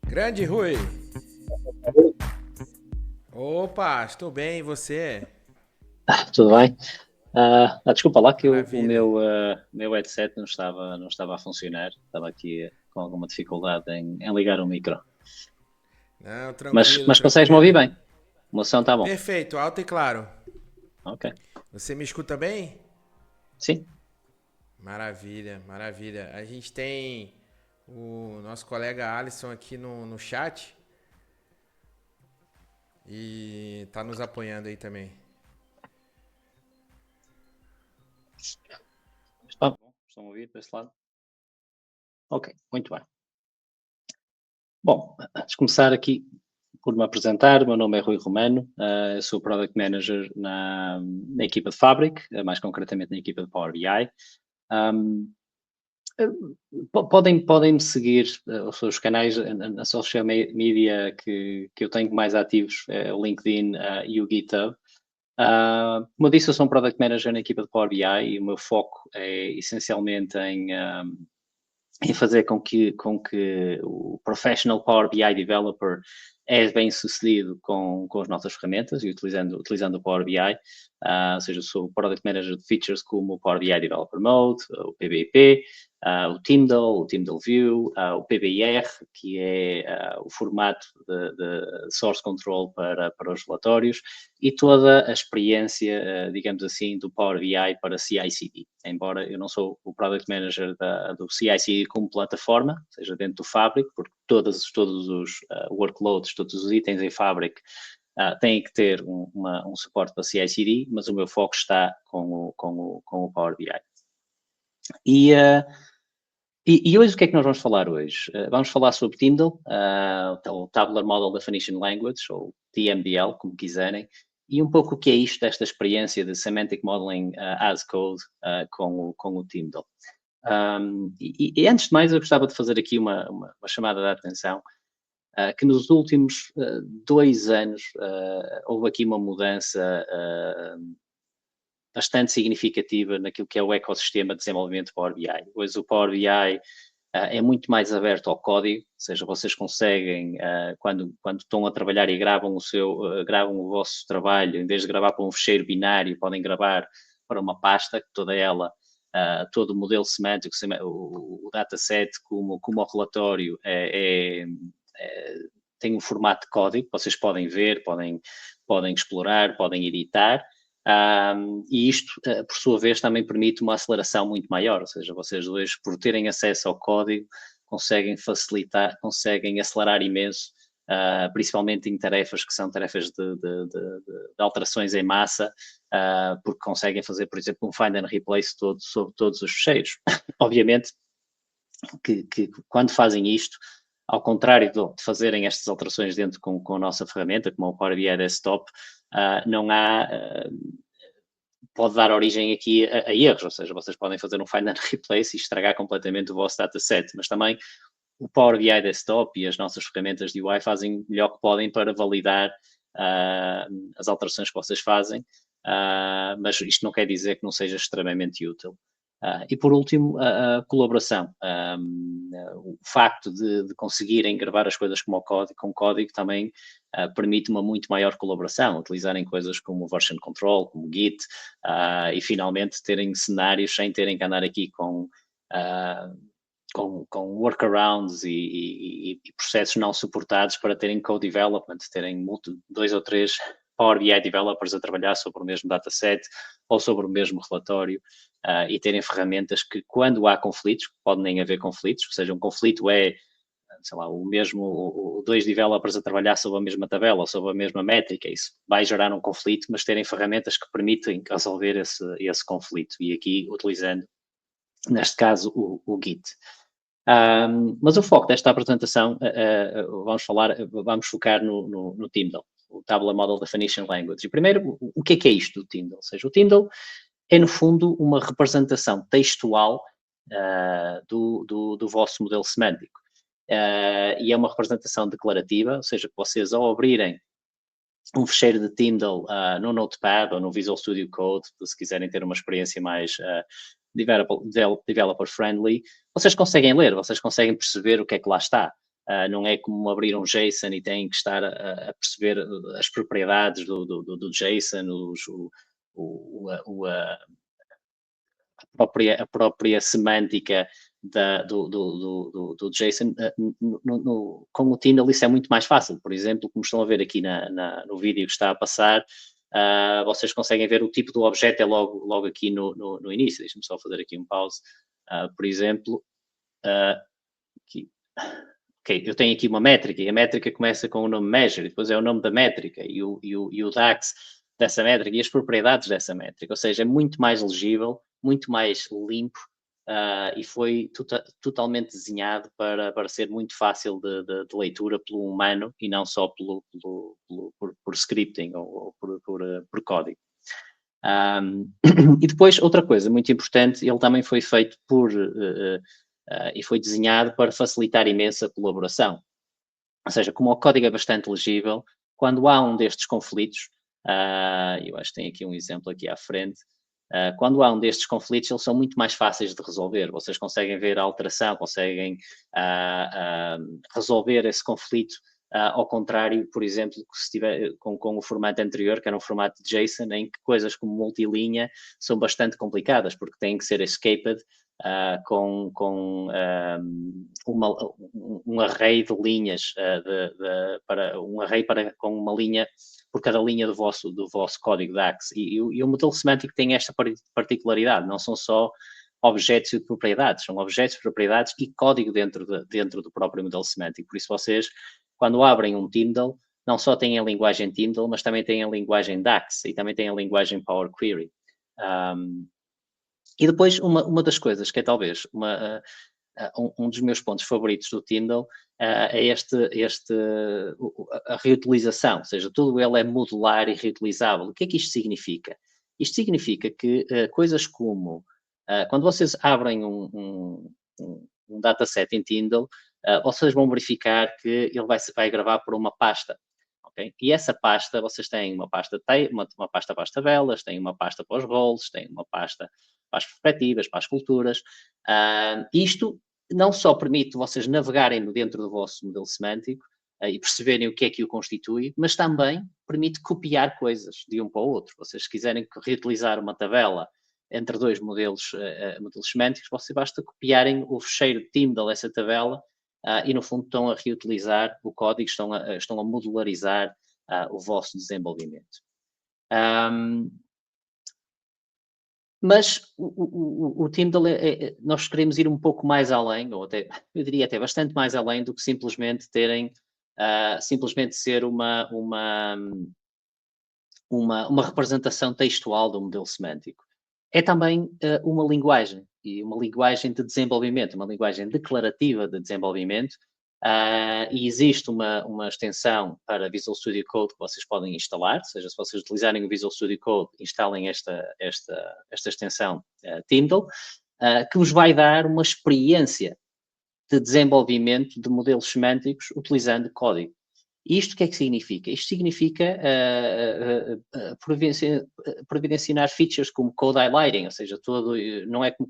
Grande Rui. Opa, estou bem, e você? Tudo bem? Desculpa lá que o Maravilha. meu headset não estava a funcionar. Estava aqui com alguma dificuldade em ligar o micro. Não, Mas, tranquilo, mas consegues-me ouvir tranquilo. bem? O meu som está bom. Perfeito, alto e claro. Ok. Você me escuta bem? Sim. Maravilha, maravilha. A gente tem o nosso colega Alisson aqui no chat e tá nos apoiando aí também. Está bom. Estão a ouvir para esse lado? Ok, muito bem. Bom, antes de começar aqui por me apresentar, o meu nome é Rui Romano, eu sou Product Manager na equipa de Fabric, mais concretamente na equipa de Power BI. Um, podem me seguir os canais na social media que eu tenho mais ativos, o LinkedIn e o GitHub. Como eu disse, eu sou um Product Manager na equipa de Power BI e o meu foco é essencialmente em fazer com que o Professional Power BI Developer é bem sucedido com as nossas ferramentas e utilizando o Power BI, ou seja, sou o Product Manager de features como o Power BI Developer Mode, o PBIP, o Teamdal View, o PBIR, que é o formato de source control para os relatórios, e toda a experiência, digamos assim, do Power BI para CI/CD. Embora eu não sou o Product Manager do CI/CD como plataforma, seja dentro do Fabric, porque todos os workloads, todos os itens em Fabric têm que ter um suporte para CI/CD, mas o meu foco está com o Power BI. E hoje o que é que nós vamos falar hoje? Vamos falar sobre Tyndall, o Tabular Model Definition Language, ou TMDL, como quiserem, e um pouco o que é isto desta experiência de Semantic Modeling as Code com o Tyndall. E antes de mais, eu gostava de fazer aqui uma chamada de atenção, que nos últimos 2 anos houve aqui uma mudança bastante significativa naquilo que é o ecossistema de desenvolvimento do Power BI. Hoje o Power BI é muito mais aberto ao código, ou seja, vocês conseguem, quando estão a trabalhar e gravam o vosso trabalho, em vez de gravar para um fecheiro binário, podem gravar para uma pasta, que toda ela, todo o modelo semântico, o dataset, como o relatório, tem um formato de código, vocês podem ver, podem explorar, podem editar, e isto, por sua vez, também permite uma aceleração muito maior, ou seja, vocês dois, por terem acesso ao código, conseguem facilitar, conseguem acelerar imenso, principalmente em tarefas que são tarefas de alterações em massa, porque conseguem fazer, por exemplo, um find and replace sobre todos os fecheiros. Obviamente que quando fazem isto, ao contrário de fazerem estas alterações dentro com a nossa ferramenta, como o Power BI Desktop, não há pode dar origem aqui a erros, ou seja, vocês podem fazer um find and replace e estragar completamente o vosso dataset, mas também o Power BI Desktop e as nossas ferramentas de UI fazem o melhor que podem para validar as alterações que vocês fazem, mas isto não quer dizer que não seja extremamente útil. E por último, a colaboração. O facto de conseguirem gravar as coisas com código também permite uma muito maior colaboração, utilizarem coisas como o version control, como o Git, e finalmente terem cenários sem terem que andar aqui com workarounds e processos não suportados para terem co-development, terem 2 ou 3 Power BI developers a trabalhar sobre o mesmo dataset ou sobre o mesmo relatório, e terem ferramentas que, quando há conflitos, podem nem haver conflitos, ou seja, um conflito é, sei lá, dois developers a trabalhar sobre a mesma tabela ou sobre a mesma métrica, isso vai gerar um conflito, mas terem ferramentas que permitem resolver esse conflito, e aqui utilizando, neste caso, o Git. Mas o foco desta apresentação, vamos focar no Tyndall, o Tabular Model Definition Language. E primeiro, o que é isto do Tyndall? Ou seja, o Tyndall é, no fundo, uma representação textual do vosso modelo semântico. E é uma representação declarativa, ou seja, que vocês, ao abrirem um fecheiro de Tyndall no Notepad ou no Visual Studio Code, se quiserem ter uma experiência developer friendly, vocês conseguem ler, vocês conseguem perceber o que é que lá está. Não é como abrir um JSON e têm que estar a perceber as propriedades do JSON, a própria semântica do JSON. Com o Tyndall isso é muito mais fácil. Por exemplo, como estão a ver aqui no vídeo que está a passar, vocês conseguem ver o tipo do objeto é logo aqui no início. Deixa-me só fazer aqui um pause. Por exemplo, aqui. Ok, eu tenho aqui uma métrica e a métrica começa com o nome measure, depois é o nome da métrica e o DAX dessa métrica e as propriedades dessa métrica, ou seja, é muito mais legível, muito mais limpo e foi totalmente desenhado para ser muito fácil de leitura pelo humano e não só por scripting ou por código. E depois, outra coisa muito importante, ele também foi feito e foi desenhado para facilitar imensa colaboração. Ou seja, como o código é bastante legível, quando há um destes conflitos, eu acho que tem aqui um exemplo aqui à frente, quando há um destes conflitos, eles são muito mais fáceis de resolver. Vocês conseguem ver a alteração, conseguem resolver esse conflito, ao contrário, por exemplo, se tiver com o formato anterior, que era um formato de JSON, em que coisas como multilinha são bastante complicadas, porque têm que ser escaped com um array de linhas, com uma linha por cada linha do vosso código DAX. E o modelo semântico tem esta particularidade, não são só objetos e propriedades, são objetos, propriedades e código dentro do próprio modelo semântico. Por isso vocês, quando abrem um Tyndall, não só têm a linguagem Tyndall, mas também têm a linguagem DAX e também têm a linguagem Power Query. E depois, uma das coisas que é talvez um dos meus pontos favoritos do Tyndall é a reutilização, ou seja, tudo ele é modular e reutilizável. O que é que isto significa? Isto significa que coisas como, quando vocês abrem um dataset em Tyndall, vocês vão verificar que ele vai gravar por uma pasta. Okay? E essa pasta, vocês têm uma pasta para as tabelas, têm uma pasta para os roles, têm uma pasta para as perspectivas, para as culturas. Isto não só permite vocês navegarem dentro do vosso modelo semântico e perceberem o que é que o constitui, mas também permite copiar coisas de um para o outro. Vocês, se quiserem reutilizar uma tabela entre dois modelos semânticos, vocês basta copiarem o fecheiro Tyndall dessa tabela e, no fundo, estão a reutilizar o código, estão a modularizar o vosso desenvolvimento. Mas o Tyndall, nós queremos ir um pouco mais além, ou até, eu diria até bastante mais além do que simplesmente simplesmente ser uma representação textual do modelo semântico. É também uma linguagem, e uma linguagem de desenvolvimento, uma linguagem declarativa de desenvolvimento, e existe uma extensão para Visual Studio Code que vocês podem instalar, ou seja, se vocês utilizarem o Visual Studio Code, instalem esta extensão Tyndall, que vos vai dar uma experiência de desenvolvimento de modelos semânticos utilizando código. Isto o que é que significa? Isto significa providenciar features como code highlighting, ou seja, não é como,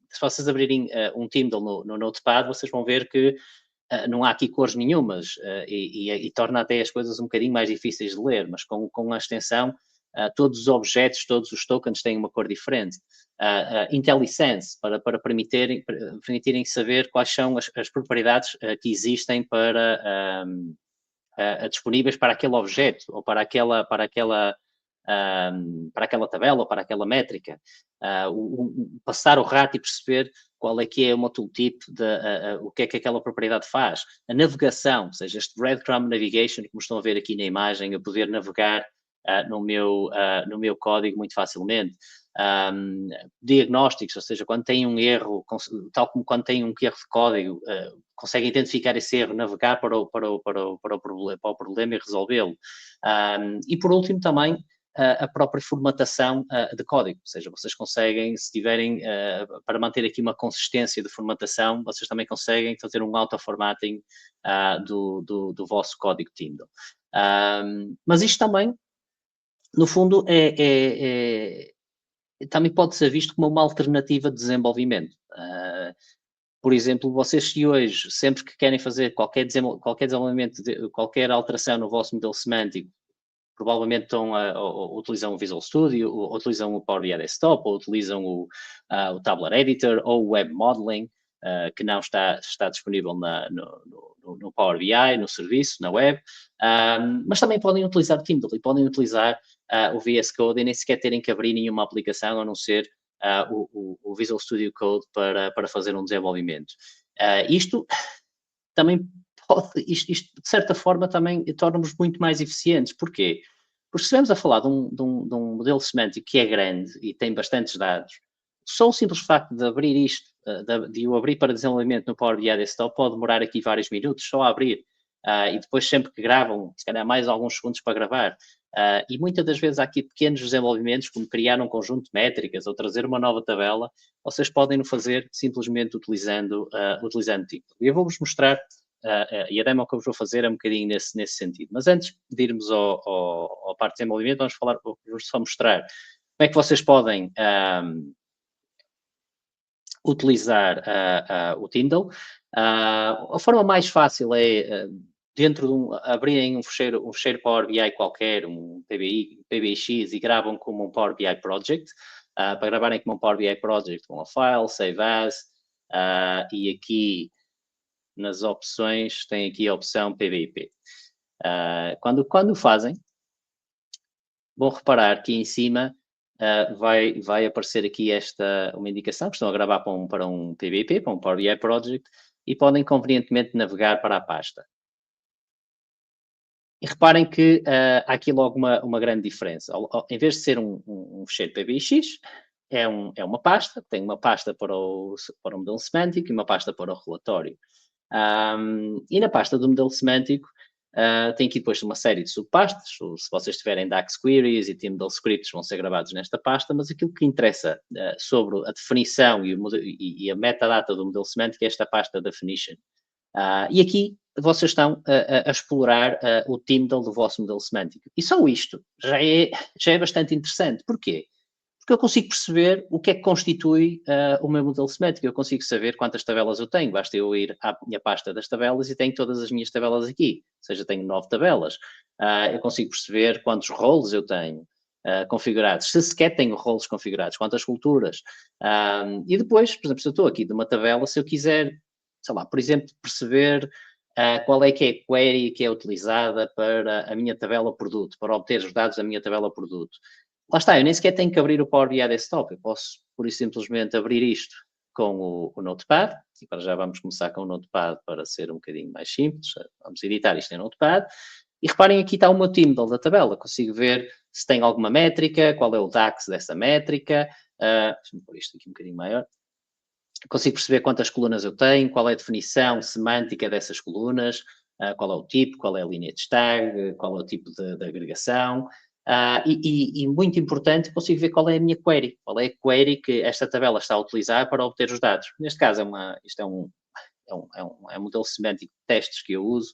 se vocês abrirem um Tyndall no Notepad, vocês vão ver que não há aqui cores nenhumas e torna até as coisas um bocadinho mais difíceis de ler, mas com a extensão, todos os objetos, todos os tokens têm uma cor diferente. IntelliSense, para permitirem saber quais são as propriedades que existem disponíveis para aquele objeto ou para aquela tabela ou para aquela métrica. Passar o rato e perceber qual é que é uma tooltip, o que é que aquela propriedade faz. A navegação, ou seja, este breadcrumb navigation, como estão a ver aqui na imagem, eu poder navegar no meu código muito facilmente. Diagnósticos, ou seja, quando tem um erro, tal como quando tem um erro de código, consegue identificar esse erro, navegar para o problema e resolvê-lo. E por último também a própria formatação de código, ou seja, vocês conseguem, se tiverem, para manter aqui uma consistência de formatação, vocês também conseguem fazer um auto-formatting do vosso código Tyndall. Mas isto também, no fundo, também pode ser visto como uma alternativa de desenvolvimento. Por exemplo, vocês se hoje, sempre que querem fazer qualquer desenvolvimento, qualquer alteração no vosso modelo semântico, provavelmente utilizam o Visual Studio, ou utilizam o Power BI Desktop, ou utilizam o Tabular Editor, ou o Web Modeling, que não está disponível no Power BI, no serviço, na web, mas também podem utilizar o Kindle e podem utilizar o VS Code e nem sequer terem que abrir nenhuma aplicação, a não ser o Visual Studio Code para fazer um desenvolvimento. Isto também isto de certa forma também torna-nos muito mais eficientes. Porquê? Porque se estivermos a falar de um modelo semântico que é grande e tem bastantes dados, só o simples facto de abrir isto, de o abrir para desenvolvimento no Power BI Desktop, pode demorar aqui vários minutos só a abrir. E depois sempre que gravam, se calhar mais alguns segundos para gravar. E muitas das vezes há aqui pequenos desenvolvimentos, como criar um conjunto de métricas ou trazer uma nova tabela, vocês podem o fazer simplesmente utilizando o título. E eu vou-vos mostrar, e a demo que eu vos vou fazer é um bocadinho nesse sentido. Mas antes de irmos ao parte de desenvolvimento, vamos só mostrar como é que vocês podem utilizar o Tyndall. A forma mais fácil é, dentro de abrirem um fecheiro Power BI qualquer, um PBX, e gravam como um Power BI Project. Para gravarem como um Power BI Project, vão a File, Save As, e aqui nas opções tem aqui a opção PBIP. Quando fazem, vão reparar que em cima vai aparecer aqui uma indicação que estão a gravar para um PBIP, para um Power BI Project, e podem convenientemente navegar para a pasta. E reparem que há aqui logo uma grande diferença. Em vez de ser um fecheiro PBX, é uma pasta, tem uma pasta para o modelo semântico e uma pasta para o relatório. E na pasta do modelo semântico, tem aqui depois uma série de subpastas. Se vocês tiverem DAX Queries e Tyndall Scripts, vão ser gravados nesta pasta, mas aquilo que interessa sobre a definição e a metadata do modelo semântico é esta pasta Definition. E aqui vocês estão a explorar o Tyndall do vosso modelo semântico. E só isto já é bastante interessante. Porquê? Porque eu consigo perceber o que é que constitui o meu modelo semântico. Eu consigo saber quantas tabelas eu tenho. Basta eu ir à minha pasta das tabelas e tenho todas as minhas tabelas aqui. Ou seja, tenho 9 tabelas. Eu consigo perceber quantos roles eu tenho configurados. Se sequer tenho roles configurados, quantas culturas. E depois, por exemplo, se eu estou aqui de uma tabela, se eu quiser, sei lá, por exemplo, perceber qual é que é a query que é utilizada para a minha tabela produto, para obter os dados da minha tabela produto. Lá está, eu nem sequer tenho que abrir o Power BI Desktop, eu posso, por isso, simplesmente abrir isto com o Notepad, e para já vamos começar com o Notepad para ser um bocadinho mais simples, vamos editar isto em Notepad, e reparem, aqui está o meu Tyndall da tabela, consigo ver se tem alguma métrica, qual é o DAX dessa métrica, deixa-me pôr isto aqui um bocadinho maior, consigo perceber quantas colunas eu tenho, qual é a definição semântica dessas colunas, qual é o tipo, qual é a linha de tag, qual é o tipo de agregação, e muito importante, consigo ver qual é a minha query, qual é a query que esta tabela está a utilizar para obter os dados. Neste caso, isto é um modelo semântico de testes que eu uso,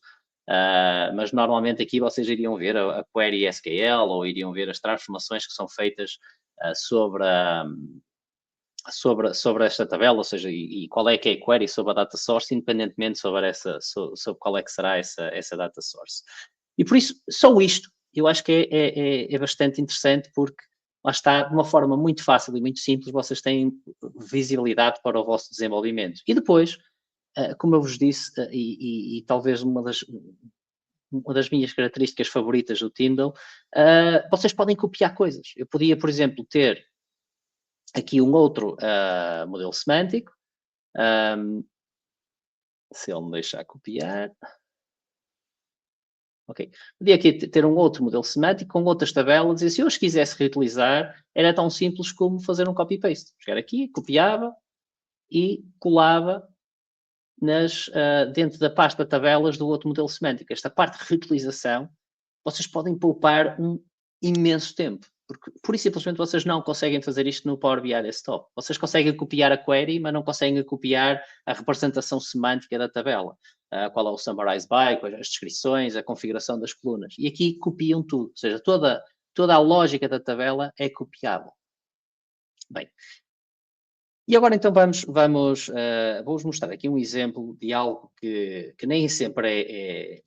mas normalmente aqui vocês iriam ver a query SQL ou iriam ver as transformações que são feitas sobre esta tabela, ou seja, e qual é que é a query sobre a data source, independentemente sobre qual é que será essa data source. E por isso, só isto, eu acho que é bastante interessante, porque lá está, de uma forma muito fácil e muito simples, vocês têm visibilidade para o vosso desenvolvimento. E depois, como eu vos disse, e talvez uma das minhas características favoritas do Tyndall, vocês podem copiar coisas. Eu podia, por exemplo, ter aqui um outro modelo semântico, se ele me deixar copiar. Ok. Podia aqui ter um outro modelo semântico com outras tabelas, e se eu os quisesse reutilizar, era tão simples como fazer um copy-paste. Chegar aqui, copiava e colava dentro da pasta tabelas do outro modelo semântico. Esta parte de reutilização, vocês podem poupar um imenso tempo. Porque, pura e simplesmente, vocês não conseguem fazer isto no Power BI Desktop. Vocês conseguem copiar a query, mas não conseguem copiar a representação semântica da tabela. Qual é o summarize by, quais as descrições, a configuração das colunas. E aqui copiam tudo. Ou seja, toda a lógica da tabela é copiável. Bem, e agora então vou-vos mostrar aqui um exemplo de algo que nem sempre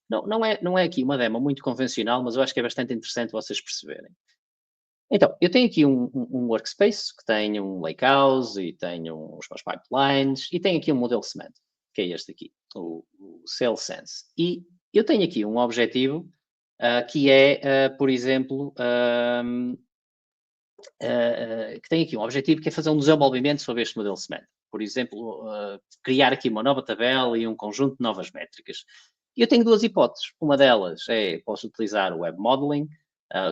não é aqui uma demo muito convencional, mas eu acho que é bastante interessante vocês perceberem. Então, eu tenho aqui um workspace que tem um lakehouse e tenho os meus pipelines e tenho aqui um modelo semântico, que é este aqui, o SalesSense. E eu tenho aqui um objetivo que é, por exemplo, que tem aqui um objetivo que é fazer um desenvolvimento sobre este modelo semântico. Por exemplo, criar aqui uma nova tabela e um conjunto de novas métricas. Eu tenho duas hipóteses. Uma delas é, posso utilizar o Web Modeling,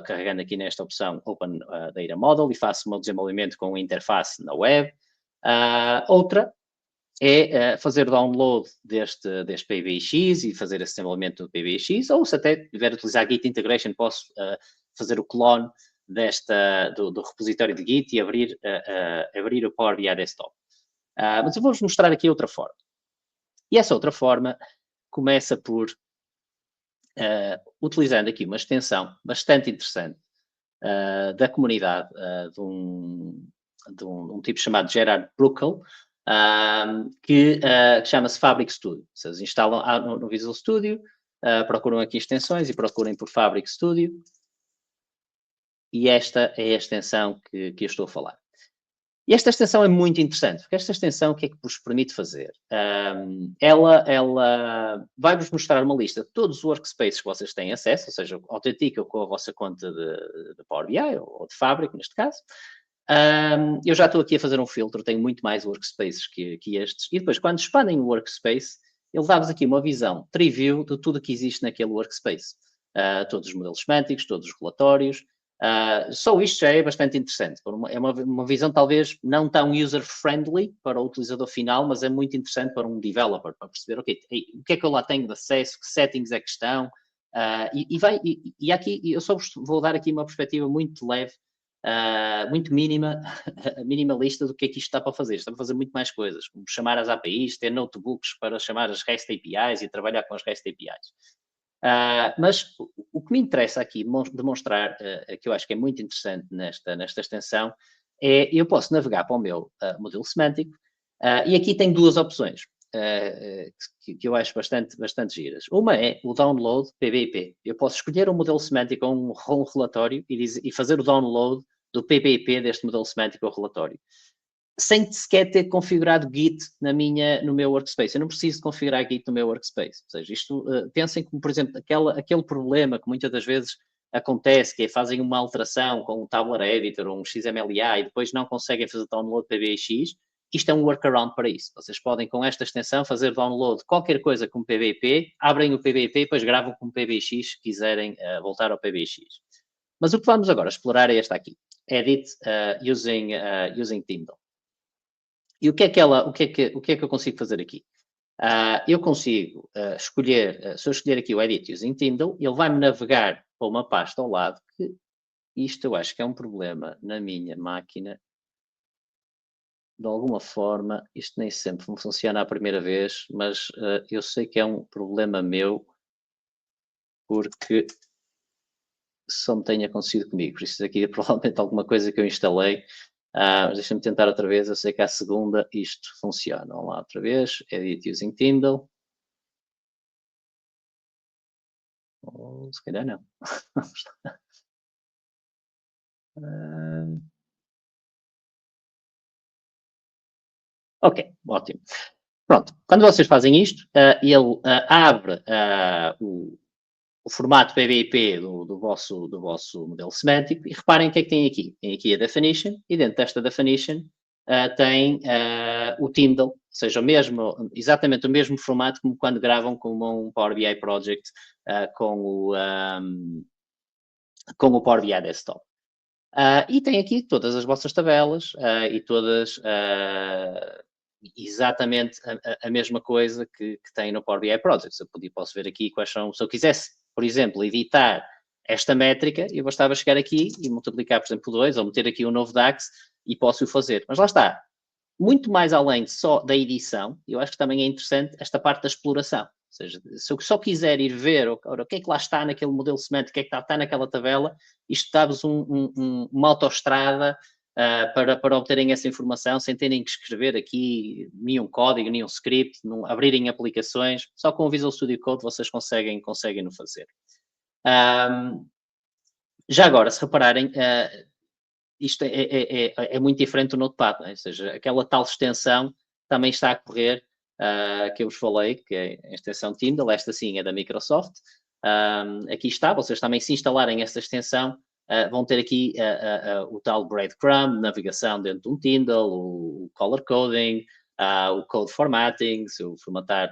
carregando aqui nesta opção Open Data Model e faço o meu desenvolvimento com interface na web. Outra é fazer download deste PBX e fazer esse desenvolvimento do PBX, ou se até tiver a utilizar Git Integration, posso fazer o clone do repositório de Git e abrir o Power BI Desktop. Mas eu vou-vos mostrar aqui outra forma. E essa outra forma começa por utilizando aqui uma extensão bastante interessante da comunidade de um tipo chamado Gerard Bruckel, que chama-se Fabric Studio. Vocês instalam no Visual Studio, procuram aqui extensões e procurem por Fabric Studio. E esta é a extensão que eu estou a falar. E esta extensão é muito interessante, porque esta extensão o que é que vos permite fazer? Ela vai-vos mostrar uma lista de todos os workspaces que vocês têm acesso, ou seja, autenticam com a vossa conta de Power BI ou de Fabric, neste caso. Eu já estou aqui a fazer um filtro, tenho muito mais workspaces que estes, e depois, quando expandem o workspace, ele dá-vos aqui uma visão, preview de tudo o que existe naquele workspace. Todos os modelos semânticos, todos os relatórios. Só isto já é bastante interessante. É uma visão talvez não tão user-friendly para o utilizador final, mas é muito interessante para um developer, para perceber, ok, o que é que eu lá tenho de acesso, que settings é que estão, e aqui eu só vos vou dar aqui uma perspectiva muito leve, muito minimalista do que é que isto está para fazer. Está para fazer muito mais coisas, como chamar as APIs, ter notebooks para chamar as REST APIs e trabalhar com as REST APIs. Mas o que me interessa aqui demonstrar, que eu acho que é muito interessante nesta extensão, é eu posso navegar para o meu modelo semântico e aqui tem duas opções que eu acho bastante giras. Uma é o download PBIP. Eu posso escolher um modelo semântico ou um relatório e fazer o download do PBIP deste modelo semântico ou relatório, sem sequer ter configurado Git no meu workspace. Eu não preciso configurar Git no meu workspace. Ou seja, pensem como, por exemplo, aquele problema que muitas das vezes acontece, que é fazem uma alteração com um Tabular Editor ou um XMLA e depois não conseguem fazer download PBX. Isto é um workaround para isso. Vocês podem, com esta extensão, fazer download de qualquer coisa com PBIP, abrem o PBIP e depois gravam com PBX se quiserem voltar ao PBX. Mas o que vamos agora explorar é esta aqui. Edit using Tyndall. E o que é que eu consigo fazer aqui? Eu consigo escolher, se eu escolher aqui o Edit Using Tyndall, ele vai-me navegar para uma pasta ao lado, que isto eu acho que é um problema na minha máquina. De alguma forma, isto nem sempre funciona à primeira vez, mas eu sei que é um problema meu, porque só me tenha acontecido comigo. Por isso aqui é provavelmente alguma coisa que eu instalei. Mas deixa-me tentar outra vez. Eu sei que à segunda isto funciona. Vamos lá outra vez. Edit using Tyndall. Ou se calhar não. Ok, ótimo. Pronto, quando vocês fazem isto, ele abre o formato PBIP do vosso modelo semântico e reparem o que é que tem aqui. Tem aqui a definition e dentro desta definition tem o Tyndall, ou seja, exatamente o mesmo formato como quando gravam com um Power BI Project com o Power BI Desktop. E tem aqui todas as vossas tabelas e todas exatamente a mesma coisa que tem no Power BI Project. Eu posso ver aqui quais são, se eu quisesse, por exemplo, editar esta métrica, eu bastava chegar aqui e multiplicar, por exemplo, por 2, ou meter aqui um novo DAX e posso o fazer. Mas lá está, muito mais além só da edição, eu acho que também é interessante esta parte da exploração. Ou seja, se eu só quiser ir ver o que é que lá está naquele modelo semântico, o que é que está naquela tabela, isto dá-vos uma autoestrada para obterem essa informação sem terem que escrever aqui nenhum código, nenhum script, abrirem aplicações. Só com o Visual Studio Code vocês conseguem no fazer. Já agora, se repararem, isto é muito diferente do Notepad, né? Ou seja, aquela tal extensão também está a correr, que eu vos falei, que é a extensão Tyndall, esta sim é da Microsoft. Aqui está, vocês também se instalarem esta extensão, vão ter aqui o tal breadcrumb, navegação dentro de um Tyndall, o color coding, o code formatting. Se eu formatar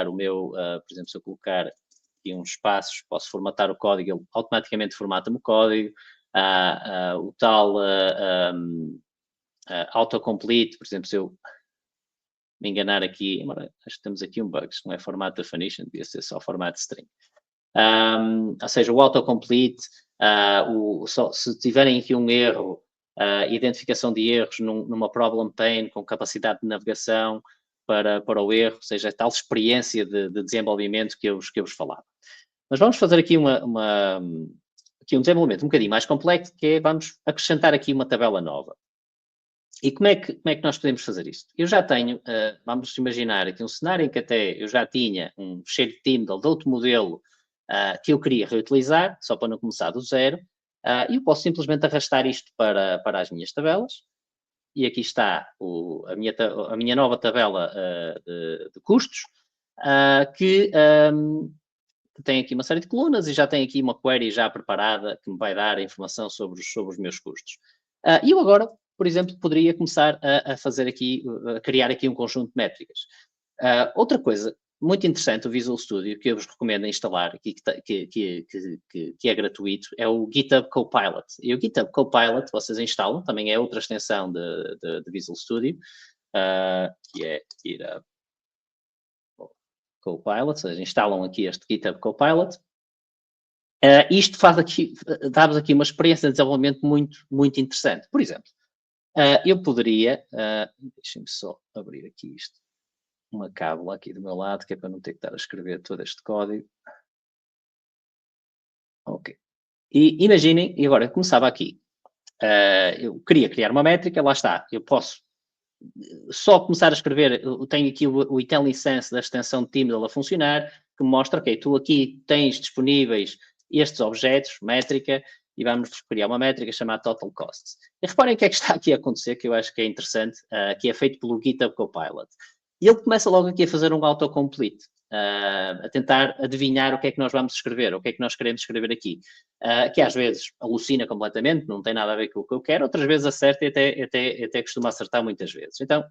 o meu, por exemplo, se eu colocar aqui uns espaços, posso formatar o código, ele automaticamente formata-me o código. O tal autocomplete, por exemplo, se eu me enganar aqui, acho que temos aqui um bug, isto não é formato definition, devia ser só formato string. Ou seja, o autocomplete, se tiverem aqui um erro, identificação de erros numa problem pane com capacidade de navegação para o erro, ou seja, a tal experiência de desenvolvimento que eu vos falava. Mas vamos fazer aqui aqui um desenvolvimento um bocadinho mais complexo, que é, vamos acrescentar aqui uma tabela nova. E como é que nós podemos fazer isto? Eu já tenho, vamos imaginar aqui um cenário em que até eu já tinha um cheiro de Tyndall de outro modelo que eu queria reutilizar, só para não começar do zero, e eu posso simplesmente arrastar isto para as minhas tabelas. E aqui está a minha nova tabela de custos, que tem aqui uma série de colunas e já tem aqui uma query já preparada que me vai dar a informação sobre os meus custos. E eu agora, por exemplo, poderia começar a criar aqui um conjunto de métricas. Outra coisa muito interessante, o Visual Studio, que eu vos recomendo instalar, aqui, que é gratuito, é o GitHub Copilot. E o GitHub Copilot, vocês instalam, também é outra extensão de Visual Studio, que é GitHub Copilot, ou seja, instalam aqui este GitHub Copilot. Isto dá-vos aqui uma experiência de desenvolvimento muito, muito interessante. Por exemplo, eu poderia, deixem-me só abrir aqui isto, uma cábula aqui do meu lado, que é para não ter que estar a escrever todo este código. Ok. E imaginem, e agora começava aqui. Eu queria criar uma métrica, lá está. Eu posso só começar a escrever, eu tenho aqui o IntelliSense da extensão de Tyndall a funcionar, que mostra, ok, tu aqui tens disponíveis estes objetos, métrica, e vamos criar uma métrica chamada Total Costs. E reparem o que é que está aqui a acontecer, que eu acho que é interessante, que é feito pelo GitHub Copilot. E ele começa logo aqui a fazer um autocomplete, a tentar adivinhar o que é que nós vamos escrever, o que é que nós queremos escrever aqui, que às vezes alucina completamente, não tem nada a ver com o que eu quero, outras vezes acerta e até costuma acertar muitas vezes. Então,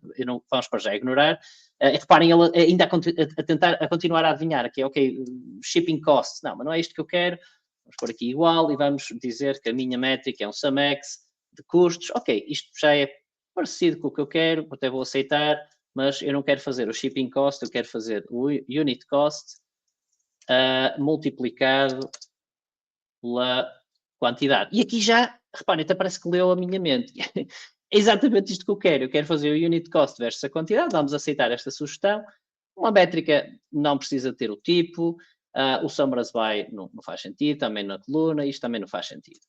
vamos para já ignorar. Reparem, ele ainda a continuar a adivinhar, aqui, ok, shipping costs, não, mas não é isto que eu quero, vamos pôr aqui igual e vamos dizer que a minha métrica é um SumX de custos, ok, isto já é parecido com o que eu quero, até vou aceitar, mas eu não quero fazer o shipping cost, eu quero fazer o unit cost multiplicado pela quantidade. E aqui já, reparem, até parece que leu a minha mente. É exatamente isto que eu quero fazer o unit cost versus a quantidade, vamos aceitar esta sugestão. Uma métrica não precisa ter o tipo, o summaries by não faz sentido, também na coluna, isto também não faz sentido.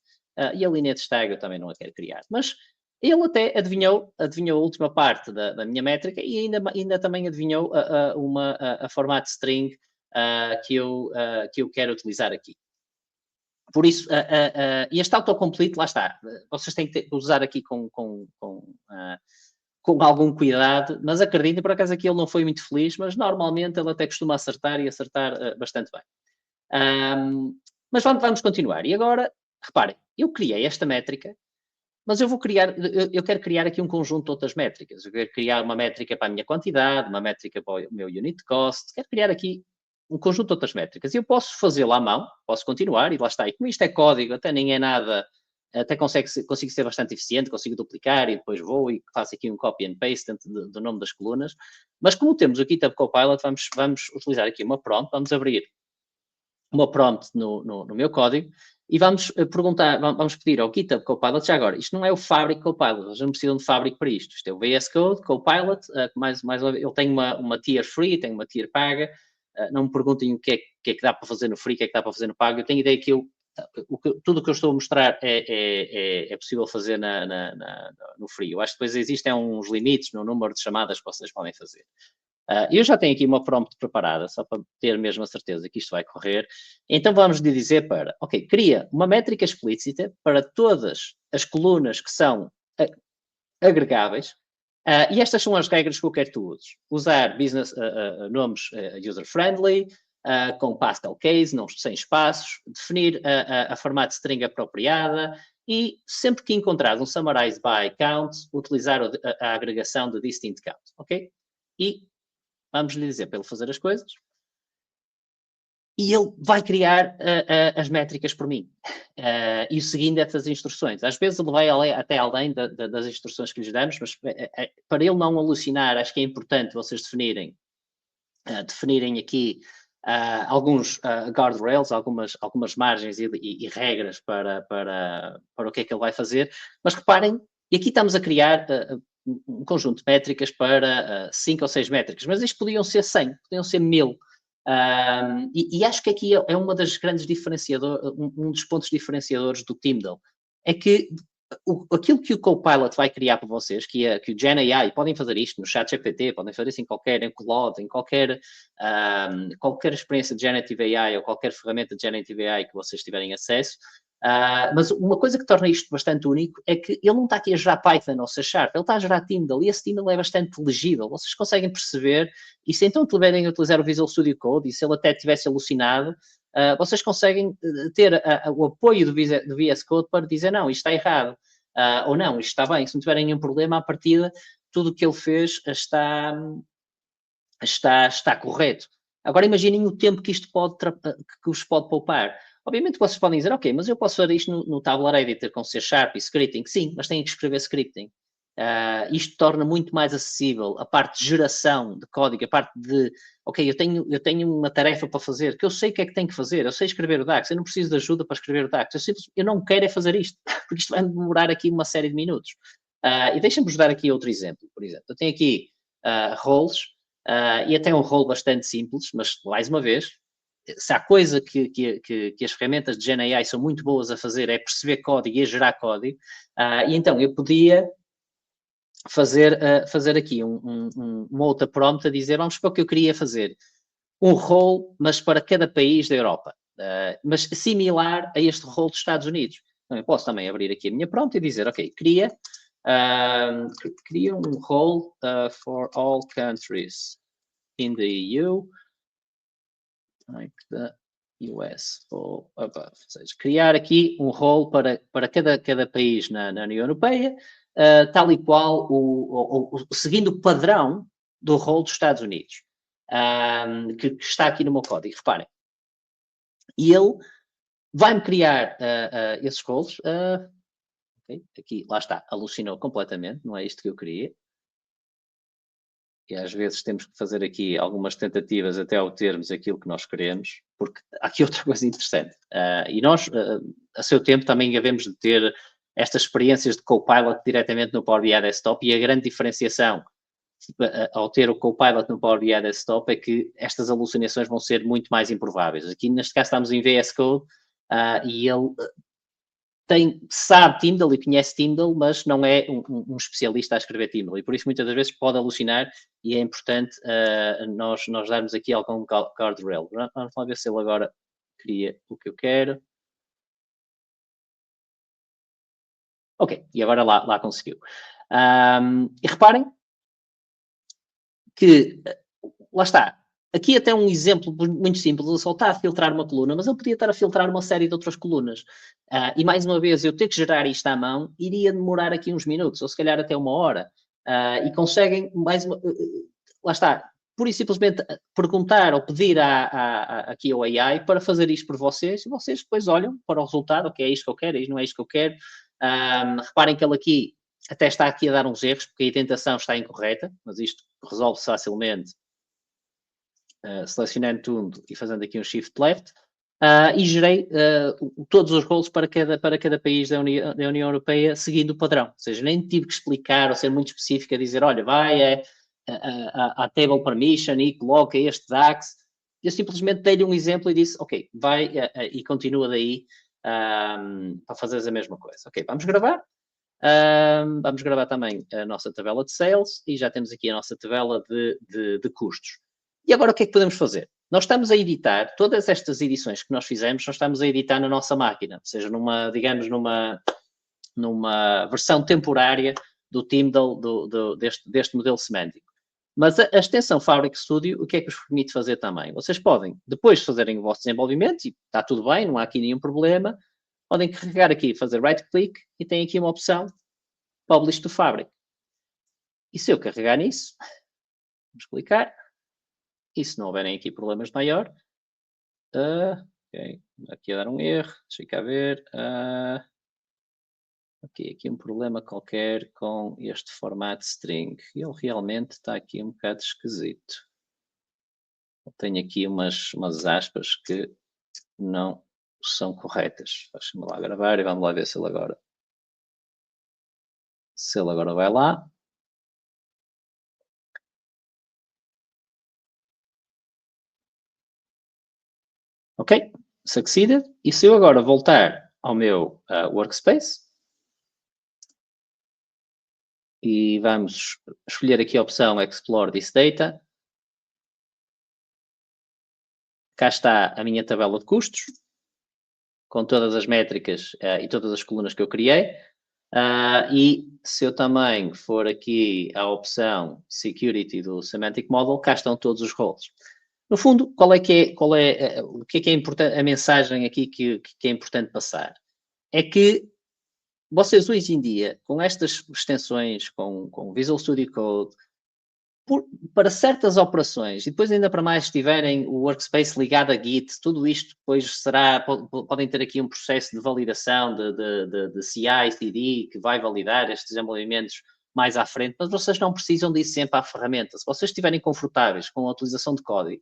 E a linha de tag eu também não a quero criar. Mas ele até adivinhou a última parte da minha métrica e ainda também adivinhou a formato string que eu quero utilizar aqui. Por isso, este autocomplete, lá está, vocês têm que usar aqui com algum cuidado, mas acreditem, por acaso aqui ele não foi muito feliz, mas normalmente ele até costuma acertar e acertar bastante bem. Mas vamos continuar. E agora, reparem, eu criei esta métrica, mas eu quero criar aqui um conjunto de outras métricas. Eu quero criar uma métrica para a minha quantidade, uma métrica para o meu unit cost, quero criar aqui um conjunto de outras métricas. E eu posso fazê-lo à mão, posso continuar, e lá está. E como isto é código, até nem é nada, até consigo ser bastante eficiente, consigo duplicar e depois vou e faço aqui um copy and paste dentro do nome das colunas. Mas como temos o GitHub Copilot, vamos utilizar aqui uma prompt, vamos abrir uma prompt no meu código e vamos pedir ao GitHub Copilot, já agora, isto não é o Fabric Copilot, nós não precisam de Fabric para isto é o VS Code, Copilot, ele tem uma tier free, tem uma tier paga, não me perguntem o que é que dá para fazer no free, o que é que dá para fazer no pago, eu tenho ideia que eu tudo o que eu estou a mostrar é possível fazer no Free. Eu acho que depois existem uns limites no número de chamadas que vocês podem fazer. Eu já tenho aqui uma prompt preparada, só para ter mesmo a certeza que isto vai correr. Então vamos lhe dizer para, ok, cria uma métrica explícita para todas as colunas que são agregáveis, e estas são as regras que eu quero que tu uses. Usar nomes user-friendly, com Pascal case, não sem espaços, definir a formato de string apropriada e sempre que encontrar um summarize by count, utilizar a agregação de distinct count, ok? E vamos lhe dizer para ele fazer as coisas e ele vai criar as métricas por mim. E seguindo essas instruções. Às vezes ele vai até além das instruções que lhes damos, mas para ele não alucinar, acho que é importante vocês definirem aqui alguns guardrails, algumas margens e regras para o que é que ele vai fazer. Mas reparem, e aqui estamos a criar um conjunto de métricas para 5 ou 6 métricas, mas isto podiam ser 100, podiam ser 1000. E acho que aqui é uma das grandes diferenciadores, um dos pontos diferenciadores do Tyndall, é que aquilo que o Copilot vai criar para vocês, que o Gen AI, podem fazer isto no ChatGPT, podem fazer isso em Claude, em qualquer experiência de Generative AI ou qualquer ferramenta de Generative AI que vocês tiverem acesso. Mas uma coisa que torna isto bastante único é que ele não está aqui a gerar Python ou C#, ele está a gerar Tyndall, e esse Tyndall é bastante legível, vocês conseguem perceber, e se então tiverem a utilizar o Visual Studio Code, e se ele até tivesse alucinado, vocês conseguem ter o apoio do VS Code para dizer, não, isto está errado, ou não, isto está bem, se não tiverem nenhum problema, à partida, tudo o que ele fez está correto. Agora imaginem o tempo que isto que vos pode poupar. Obviamente vocês podem dizer, ok, mas eu posso fazer isto no Tabular Editor com C# e scripting. Sim, mas têm que escrever scripting. Isto torna muito mais acessível a parte de geração de código, a parte de, ok, eu tenho uma tarefa para fazer, que eu sei o que é que tenho que fazer, eu sei escrever o DAX, eu não preciso de ajuda para escrever o DAX, eu não quero é fazer isto, porque isto vai demorar aqui uma série de minutos. E deixem-me dar aqui outro exemplo, por exemplo. Eu tenho aqui roles, e até um role bastante simples, mas mais uma vez, se há coisa que as ferramentas de Gen AI são muito boas a fazer é perceber código e a gerar código, e então eu podia fazer aqui uma outra prompt a dizer, vamos para o que eu queria fazer, um role, mas para cada país da Europa, mas similar a este role dos Estados Unidos. Então, eu posso também abrir aqui a minha prompt e dizer, ok, cria um role for all countries in the EU, like the US or above. Ou seja, criar aqui um role para cada país na União Europeia, tal e qual, seguindo o padrão do role dos Estados Unidos, que está aqui no meu código. Reparem. E ele vai-me criar esses roles. Okay, aqui, lá está, alucinou completamente, não é isto que eu queria. E às vezes temos que fazer aqui algumas tentativas até obtermos aquilo que nós queremos, porque há aqui outra coisa interessante. E nós, a seu tempo, também devemos de ter estas experiências de Copilot diretamente no Power BI Desktop, e a grande diferenciação ao ter o Copilot no Power BI Desktop é que estas alucinações vão ser muito mais improváveis. Aqui, neste caso, estamos em VS Code, e ele sabe Tyndall e conhece Tyndall, mas não é um especialista a escrever Tyndall, e por isso muitas das vezes pode alucinar, e é importante nós darmos aqui algum guardrail. Vamos lá ver se ele agora cria o que eu quero. Ok, e agora lá conseguiu. E reparem que, lá está, aqui até um exemplo muito simples, ele só está a filtrar uma coluna, mas ele podia estar a filtrar uma série de outras colunas. E mais uma vez, eu ter que gerar isto à mão, iria demorar aqui uns minutos, ou se calhar até uma hora. E conseguem, lá está, pura e simplesmente perguntar ou pedir aqui ao AI para fazer isto por vocês, e vocês depois olham para o resultado, ok, é isto que eu quero, isto não é isto que eu quero. Reparem que ele aqui até está aqui a dar uns erros, porque a indentação está incorreta, mas isto resolve-se facilmente. Selecionando tudo e fazendo aqui um shift left, e gerei todos os roles para cada país da União Europeia, seguindo o padrão. Ou seja, nem tive que explicar ou ser muito específico a dizer, olha, vai à table permission e coloca este DAX. Eu simplesmente dei-lhe um exemplo e disse, ok, vai e continua daí. para fazeres a mesma coisa. Ok, vamos gravar. Vamos gravar também a nossa tabela de sales e já temos aqui a nossa tabela de custos. E agora o que é que podemos fazer? Nós estamos a editar, todas estas edições que nós fizemos, nós estamos a editar na nossa máquina, ou seja, digamos, numa versão temporária do Tyndall, deste modelo semântico. Mas a extensão Fabric Studio, o que é que vos permite fazer também? Vocês podem, depois de fazerem o vosso desenvolvimento, e está tudo bem, não há aqui nenhum problema, podem carregar aqui, fazer right-click e tem aqui uma opção Publish to Fabric. E se eu carregar nisso, vamos clicar, e se não houverem aqui problemas maior, ok, aqui a dar um erro, deixa cá ver, ok, aqui um problema qualquer com este formato string. Ele realmente está aqui um bocado esquisito. Eu tenho aqui umas aspas que não são corretas. Deixa-me lá gravar e vamos lá ver se ele agora vai lá. Ok, succeeded. E se eu agora voltar ao meu workspace e vamos escolher aqui a opção Explore this data, cá está a minha tabela de custos, com todas as métricas e todas as colunas que eu criei. E se eu também for aqui à opção Security do Semantic Model, cá estão todos os roles. No fundo, o que é importante, a mensagem aqui que é importante passar? É que vocês hoje em dia, com estas extensões, com Visual Studio Code, para certas operações, e depois ainda para mais se tiverem o workspace ligado a Git, tudo isto depois podem ter aqui um processo de validação de CI, CD, que vai validar estes desenvolvimentos mais à frente, mas vocês não precisam disso sempre à ferramenta. Se vocês estiverem confortáveis com a utilização de código,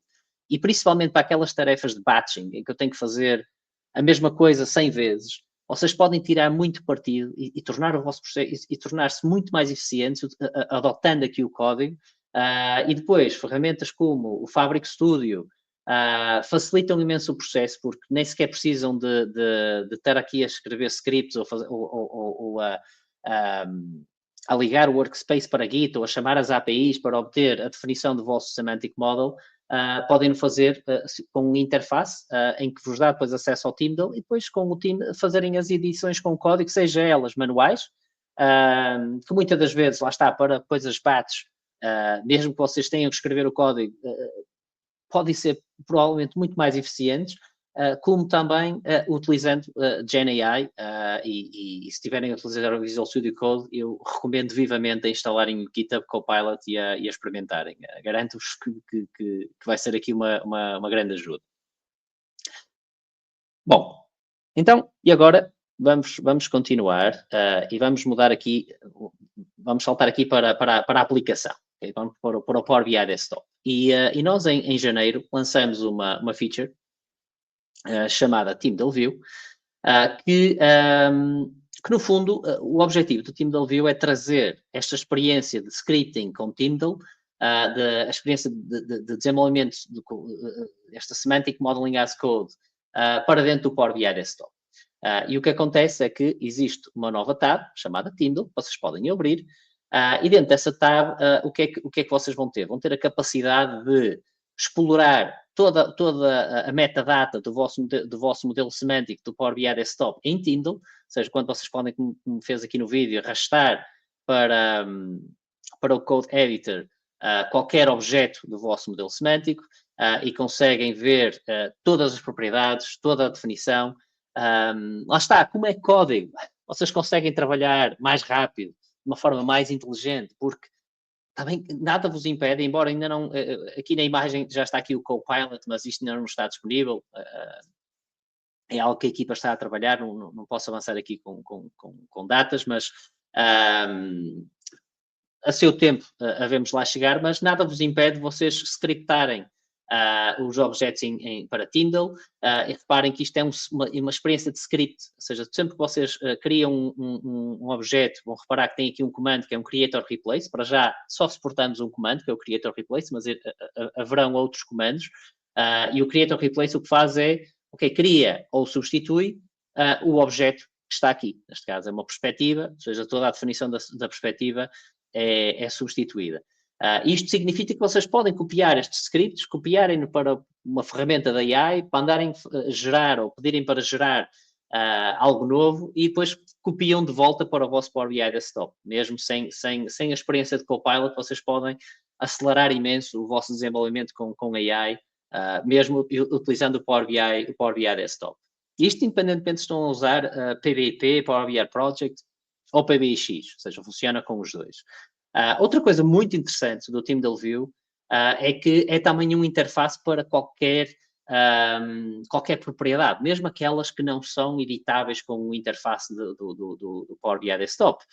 e principalmente para aquelas tarefas de batching, em que eu tenho que fazer a mesma coisa 100 vezes, vocês podem tirar muito partido e tornar o vosso processo e tornar-se muito mais eficientes adotando aqui o código. E depois, ferramentas como o Fabric Studio facilitam imenso o processo, porque nem sequer precisam de estar aqui a escrever scripts ou a ligar o workspace para Git ou a chamar as APIs para obter a definição do vosso semantic model. Podem fazer com uma interface em que vos dá depois acesso ao Tyndall e depois com o time fazerem as edições com código, seja elas manuais, que muitas das vezes, lá está, para depois as batches, mesmo que vocês tenham que escrever o código, podem ser provavelmente muito mais eficientes, como também utilizando GenAI e se tiverem a utilizar o Visual Studio Code, eu recomendo vivamente a instalarem o GitHub Copilot e a experimentarem. Garanto-vos que vai ser aqui uma grande ajuda. Bom, então, e agora vamos continuar e vamos mudar aqui, vamos saltar aqui para a aplicação. Okay? Vamos para o Power BI Desktop. E nós, em janeiro, lançamos uma feature chamada Tyndall View, que no fundo, o objetivo do Tyndall View é trazer esta experiência de scripting com Tyndall, a experiência de desenvolvimento, esta Semantic Modeling as Code, para dentro do Power BI Desktop. E o que acontece é que existe uma nova tab chamada Tyndall, que vocês podem abrir, e dentro dessa tab, o que é que vocês vão ter? Vão ter a capacidade de explorar toda a metadata do vosso modelo semântico do Power BI Desktop em Tyndall, ou seja, quando vocês podem, como fez aqui no vídeo, arrastar para o Code Editor qualquer objeto do vosso modelo semântico e conseguem ver todas as propriedades, toda a definição. Lá está, como é código, vocês conseguem trabalhar mais rápido, de uma forma mais inteligente, porque também nada vos impede, embora ainda não, aqui na imagem já está aqui o Copilot, mas isto ainda não está disponível, é algo que a equipa está a trabalhar, não posso avançar aqui com datas, mas a seu tempo havemos lá chegar, mas nada vos impede vocês scriptarem os objetos para Tyndall, e reparem que isto é uma experiência de script, ou seja, sempre que vocês criam um objeto, vão reparar que tem aqui um comando que é um creator replace, para já só suportamos um comando, que é o creator replace, mas haverão outros comandos, e o creator replace o que faz é, ok, cria ou substitui o objeto que está aqui. Neste caso é uma perspectiva, ou seja, toda a definição da perspectiva é substituída. Isto significa que vocês podem copiar estes scripts, copiarem para uma ferramenta da AI, para andarem a gerar ou pedirem para gerar algo novo e depois copiam de volta para o vosso Power BI Desktop. Mesmo sem a experiência de Copilot, vocês podem acelerar imenso o vosso desenvolvimento com AI, mesmo utilizando o Power BI Desktop. Isto independentemente se estão a usar PBIP, Power BI Project ou PBIX, ou seja, funciona com os dois. Outra coisa muito interessante do TeamDealView é que é também uma interface para qualquer propriedade, mesmo aquelas que não são editáveis com o interface do Power BI Desktop.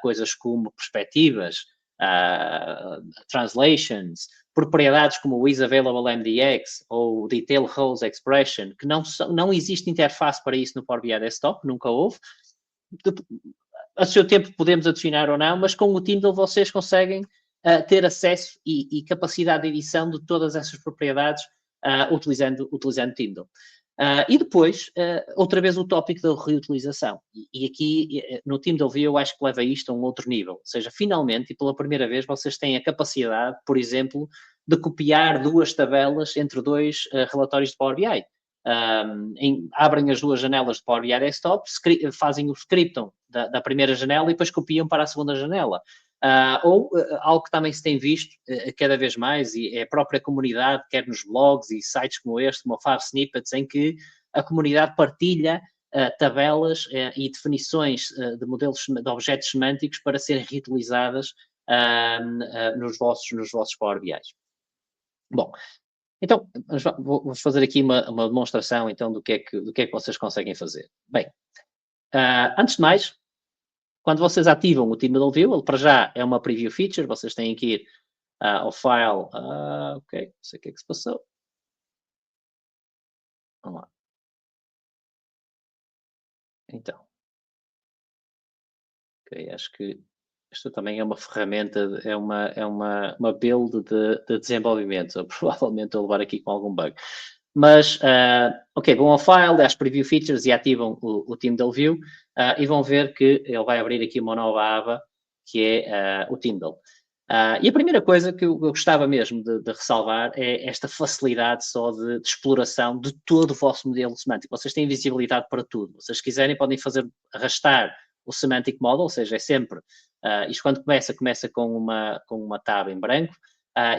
Coisas como perspectivas, translations, propriedades como o isAvailableMDX ou Detail Rows Expression, que não existe interface para isso no Power BI Desktop, nunca houve. A seu tempo podemos adicionar ou não, mas com o Tyndall vocês conseguem ter acesso e capacidade de edição de todas essas propriedades utilizando Tyndall. E depois, outra vez o tópico da reutilização. E aqui, no TeamDealView, eu acho que leva isto a um outro nível. Ou seja, finalmente, e pela primeira vez, vocês têm a capacidade, por exemplo, de copiar duas tabelas entre dois relatórios de Power BI. Abrem as duas janelas de Power BI Desktop, fazem o scriptam da primeira janela e depois copiam para a segunda janela. Algo que também se tem visto cada vez mais, e é a própria comunidade, quer nos blogs e sites como este, como o Five Snippets, em que a comunidade partilha tabelas e definições de modelos de objetos semânticos para serem reutilizadas nos vossos Power BIs. Bom, então vamos fazer aqui uma demonstração então do que é que vocês conseguem fazer. Bem, antes de mais, quando vocês ativam o TeamDealView, ele para já é uma preview feature, vocês têm que ir ao file, ok, não sei o que é que se passou. Vamos lá. Então. Ok, acho que isto também é uma ferramenta, é uma build de desenvolvimento, eu provavelmente estou a levar aqui com algum bug. Mas, ok, vão ao file, às preview features e ativam o TeamDealView e vão ver que ele vai abrir aqui uma nova aba, que é o Tyndall. E a primeira coisa que eu gostava mesmo de ressalvar é esta facilidade só de exploração de todo o vosso modelo semântico. Vocês têm visibilidade para tudo. Se vocês quiserem, podem arrastar o Semantic Model, ou seja, é sempre, isto quando começa com uma tab em branco,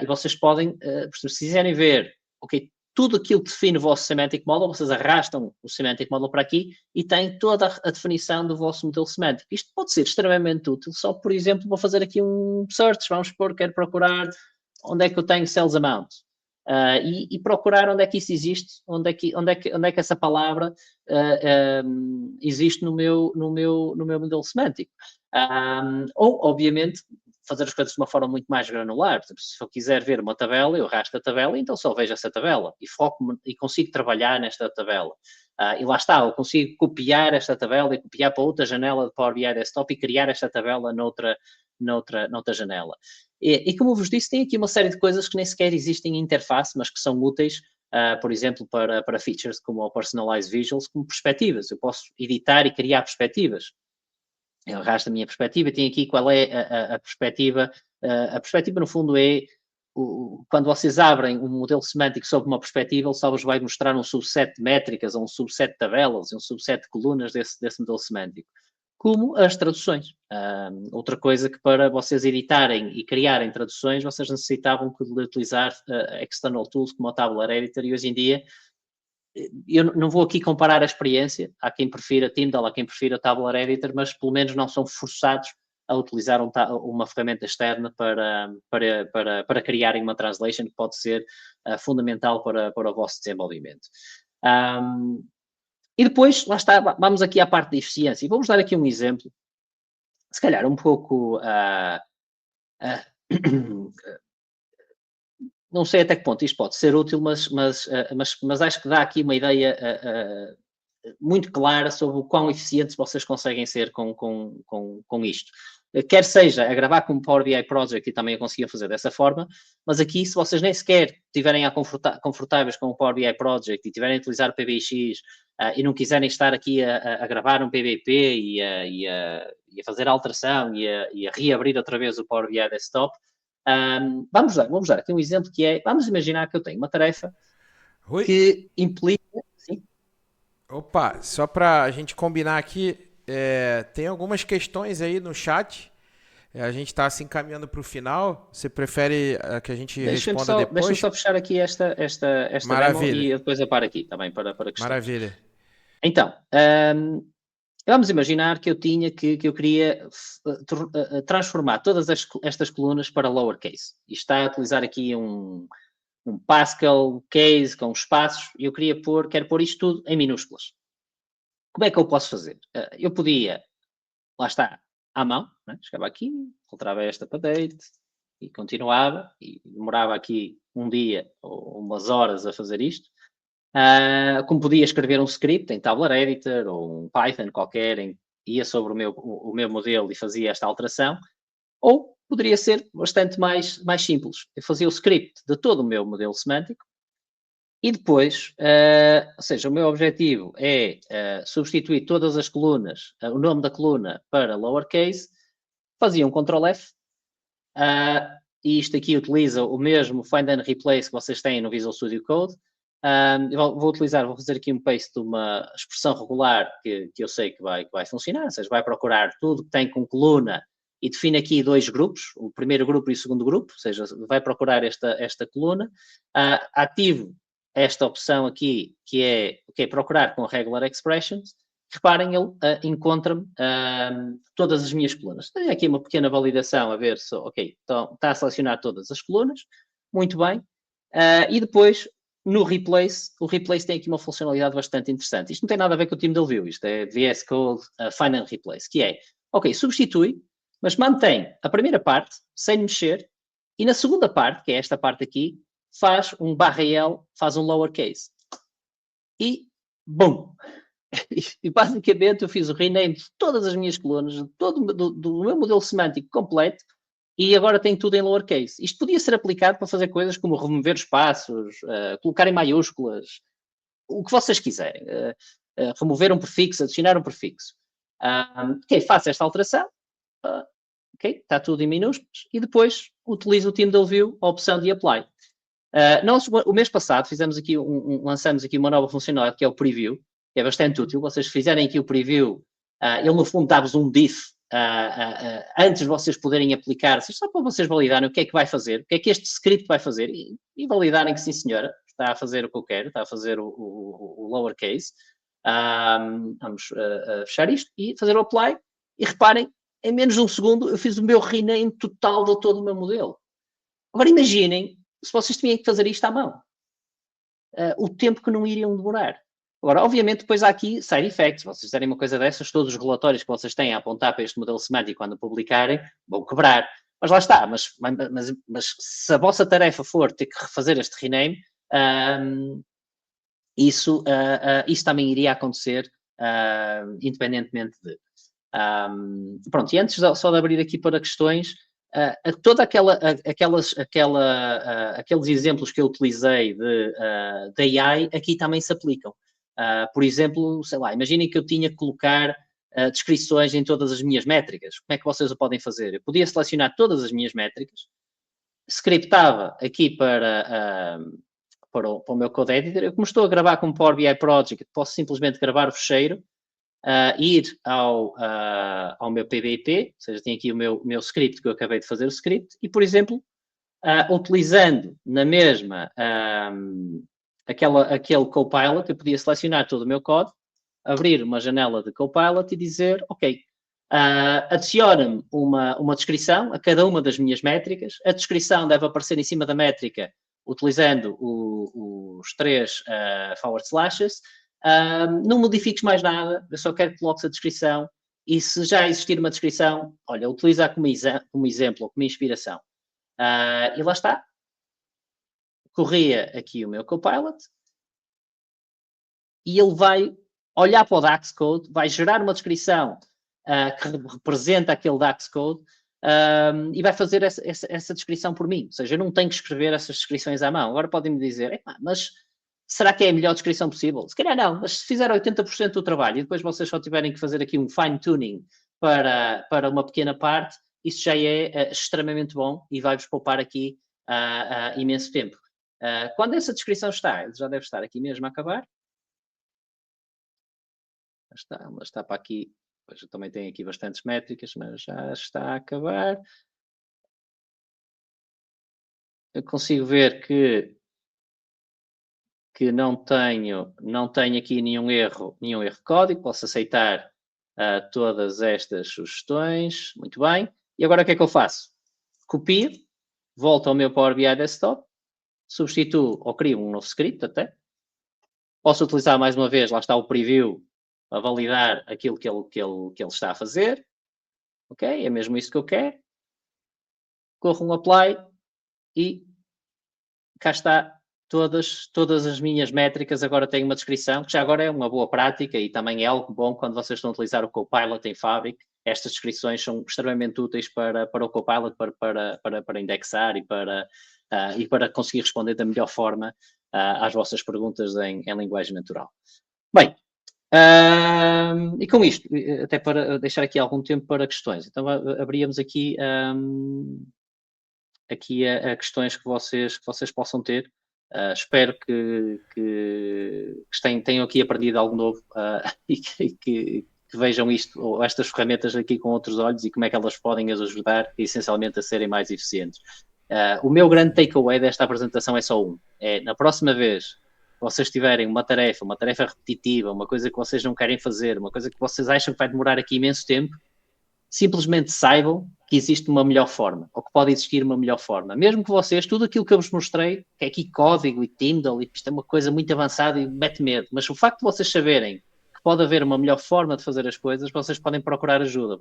e vocês podem, se quiserem ver, ok, tudo aquilo que define o vosso Semantic Model, vocês arrastam o Semantic Model para aqui e têm toda a definição do vosso modelo semântico. Isto pode ser extremamente útil, só por exemplo, vou fazer aqui um search, vamos supor, quero procurar onde é que eu tenho sales amount. E procurar onde é que isso existe, onde é que essa palavra existe no meu modelo semântico. Ou, obviamente, fazer as coisas de uma forma muito mais granular. Se eu quiser ver uma tabela, eu arrasto a tabela, então só vejo essa tabela e foco e consigo trabalhar nesta tabela. E lá está, eu consigo copiar esta tabela e copiar para outra janela de Power BI Desktop e criar esta tabela noutra janela. E como eu vos disse, tem aqui uma série de coisas que nem sequer existem em interface, mas que são úteis, por exemplo, para features como o Personalized Visuals, como perspectivas. Eu posso editar e criar perspectivas. Eu arrasto a minha perspectiva e tenho aqui qual é a perspectiva. A perspectiva, no fundo, é quando vocês abrem um modelo semântico sob uma perspectiva, ele só vos vai mostrar um subset de métricas, ou um subset de tabelas, um subset de colunas desse modelo semântico. Como as traduções. Outra coisa que para vocês editarem e criarem traduções, vocês necessitavam de utilizar external tools como o Tabular Editor, e hoje em dia, eu não vou aqui comparar a experiência, há quem prefira Tyndall, há quem prefira Tabular Editor, mas pelo menos não são forçados a utilizar uma ferramenta externa para criarem uma translation que pode ser fundamental para o vosso desenvolvimento. E depois, lá está, vamos aqui à parte da eficiência. E vamos dar aqui um exemplo, se calhar um pouco... não sei até que ponto isto pode ser útil, mas acho que dá aqui uma ideia muito clara sobre o quão eficientes vocês conseguem ser com isto. quer seja a gravar com o Power BI Project, e também eu conseguia fazer dessa forma, mas aqui, se vocês nem sequer estiverem confortáveis com o Power BI Project e tiverem a utilizar o PBX e não quiserem estar aqui a gravar um PBP e a fazer a alteração e a reabrir outra vez o Power BI Desktop, vamos dar aqui um exemplo que é, vamos imaginar que eu tenho uma tarefa Rui? que implica... Sim? Opa, só para a gente combinar aqui, tem algumas questões aí no chat. A gente está se encaminhando para o final. Você prefere que a gente responda depois? Deixa-me só fechar aqui esta Maravilha. demo e depois eu paro aqui também para questões. Maravilha. Então, vamos imaginar que eu queria transformar todas estas colunas para lowercase. E está a utilizar aqui um Pascal case com espaços e eu quero pôr isto tudo em minúsculas. Como é que eu posso fazer? Eu podia, lá está, à mão, né? Chegava aqui, alterava esta para date e continuava e demorava aqui um dia ou umas horas a fazer isto. Como podia escrever um script em Tabular Editor ou um Python qualquer, ia sobre o meu modelo e fazia esta alteração, ou poderia ser bastante mais simples. Eu fazia o script de todo o meu modelo semântico e depois, ou seja, o meu objetivo é substituir todas as colunas, o nome da coluna para lowercase, fazia um Ctrl F, e isto aqui utiliza o mesmo Find and Replace que vocês têm no Visual Studio Code. Vou fazer aqui um paste de uma expressão regular que eu sei que vai funcionar, ou seja, vai procurar tudo que tem com coluna e define aqui dois grupos, o primeiro grupo e o segundo grupo, ou seja, vai procurar esta coluna. Ativo esta opção aqui, que é procurar com regular expressions. Reparem, ele encontra-me todas as minhas colunas. Tenho aqui uma pequena validação a ver se, ok, então está a selecionar todas as colunas, muito bem. E depois, no Replace, o Replace tem aqui uma funcionalidade bastante interessante. Isto não tem nada a ver com o Team View, isto é VS Code Find and Replace, que é, ok, substitui, mas mantém a primeira parte, sem mexer, e na segunda parte, que é esta parte aqui, faz um /L, faz um lowercase. E, bum! E basicamente eu fiz o rename de todas as minhas colunas, do meu modelo semântico completo, e agora tem tudo em lowercase. Isto podia ser aplicado para fazer coisas como remover espaços, colocar em maiúsculas, o que vocês quiserem. Remover um prefixo, adicionar um prefixo. Ok, faço esta alteração. Ok, está tudo em minúsculas. E depois utilizo o TeamView, a opção de Apply. Nós, o mês passado, lançamos aqui uma nova funcionalidade, que é o Preview, que é bastante útil. Vocês fizerem aqui o Preview, ele no fundo dá-vos um diff antes de vocês poderem aplicar, só para vocês validarem o que é que vai fazer, o que é que este script vai fazer, e validarem que sim senhora, está a fazer o que eu quero, está a fazer o lowercase. Vamos fechar isto e fazer o apply, e reparem, em menos de um segundo eu fiz o meu rename total de todo o meu modelo. Agora imaginem se vocês tinham que fazer isto à mão. O tempo que não iriam demorar. Agora, obviamente, depois há aqui side effects. Se vocês fizerem uma coisa dessas, todos os relatórios que vocês têm a apontar para este modelo semântico quando publicarem, vão quebrar. Mas lá está. Mas se a vossa tarefa for ter que refazer este rename, isso também iria acontecer, independentemente de... pronto, e antes só de abrir aqui para questões, toda aqueles exemplos que eu utilizei de AI aqui também se aplicam. Por exemplo, sei lá, imaginem que eu tinha que colocar descrições em todas as minhas métricas. Como é que vocês o podem fazer? Eu podia selecionar todas as minhas métricas, scriptava aqui para o meu code editor. Eu, como estou a gravar com o Power BI Project, posso simplesmente gravar o fecheiro, ir ao meu PBP, ou seja, tenho aqui o meu script que eu acabei de fazer o script, e, por exemplo, utilizando na mesma aquele Copilot, eu podia selecionar todo o meu código, abrir uma janela de Copilot e dizer, ok, adiciona-me uma descrição a cada uma das minhas métricas. A descrição deve aparecer em cima da métrica utilizando os 3 forward slashes. Não modifiques mais nada, eu só quero que coloques a descrição, e se já existir uma descrição, olha, utiliza como exemplo ou como inspiração. E lá está. Corria aqui o meu Copilot e ele vai olhar para o DAX Code, vai gerar uma descrição que representa aquele DAX Code, e vai fazer essa descrição por mim. Ou seja, eu não tenho que escrever essas descrições à mão. Agora podem-me dizer, mas será que é a melhor descrição possível? Se calhar não, mas se fizer 80% do trabalho e depois vocês só tiverem que fazer aqui um fine-tuning para uma pequena parte, isso já é extremamente bom e vai-vos poupar aqui imenso tempo. Quando essa descrição está, já deve estar aqui mesmo a acabar. Está para aqui. Pois eu também tenho aqui bastantes métricas, mas já está a acabar. Eu consigo ver que não tenho aqui nenhum erro de código. Posso aceitar todas estas sugestões. Muito bem. E agora o que é que eu faço? Copio, volto ao meu Power BI Desktop, substituo ou crio um novo script até. Posso utilizar mais uma vez, lá está o preview, a validar aquilo que ele está a fazer. Ok? É mesmo isso que eu quero. Corro um apply e cá está todas as minhas métricas. Agora tenho uma descrição, que já agora é uma boa prática e também é algo bom quando vocês estão a utilizar o Copilot em Fabric. Estas descrições são extremamente úteis para o Copilot, para indexar e para conseguir responder da melhor forma às vossas perguntas em linguagem natural. Bem, e com isto, até para deixar aqui algum tempo para questões, então abríamos aqui a questões que vocês possam ter. Espero que tenham aqui aprendido algo novo e que vejam isto, ou estas ferramentas aqui com outros olhos e como é que elas podem as ajudar essencialmente a serem mais eficientes. O meu grande takeaway desta apresentação é só um. Na próxima vez vocês tiverem uma tarefa repetitiva, uma coisa que vocês não querem fazer, uma coisa que vocês acham que vai demorar aqui imenso tempo, simplesmente saibam que existe uma melhor forma, ou que pode existir uma melhor forma. Mesmo que vocês, tudo aquilo que eu vos mostrei, que é aqui código e Tyndall, e isto é uma coisa muito avançada e mete medo, mas o facto de vocês saberem que pode haver uma melhor forma de fazer as coisas, vocês podem procurar ajuda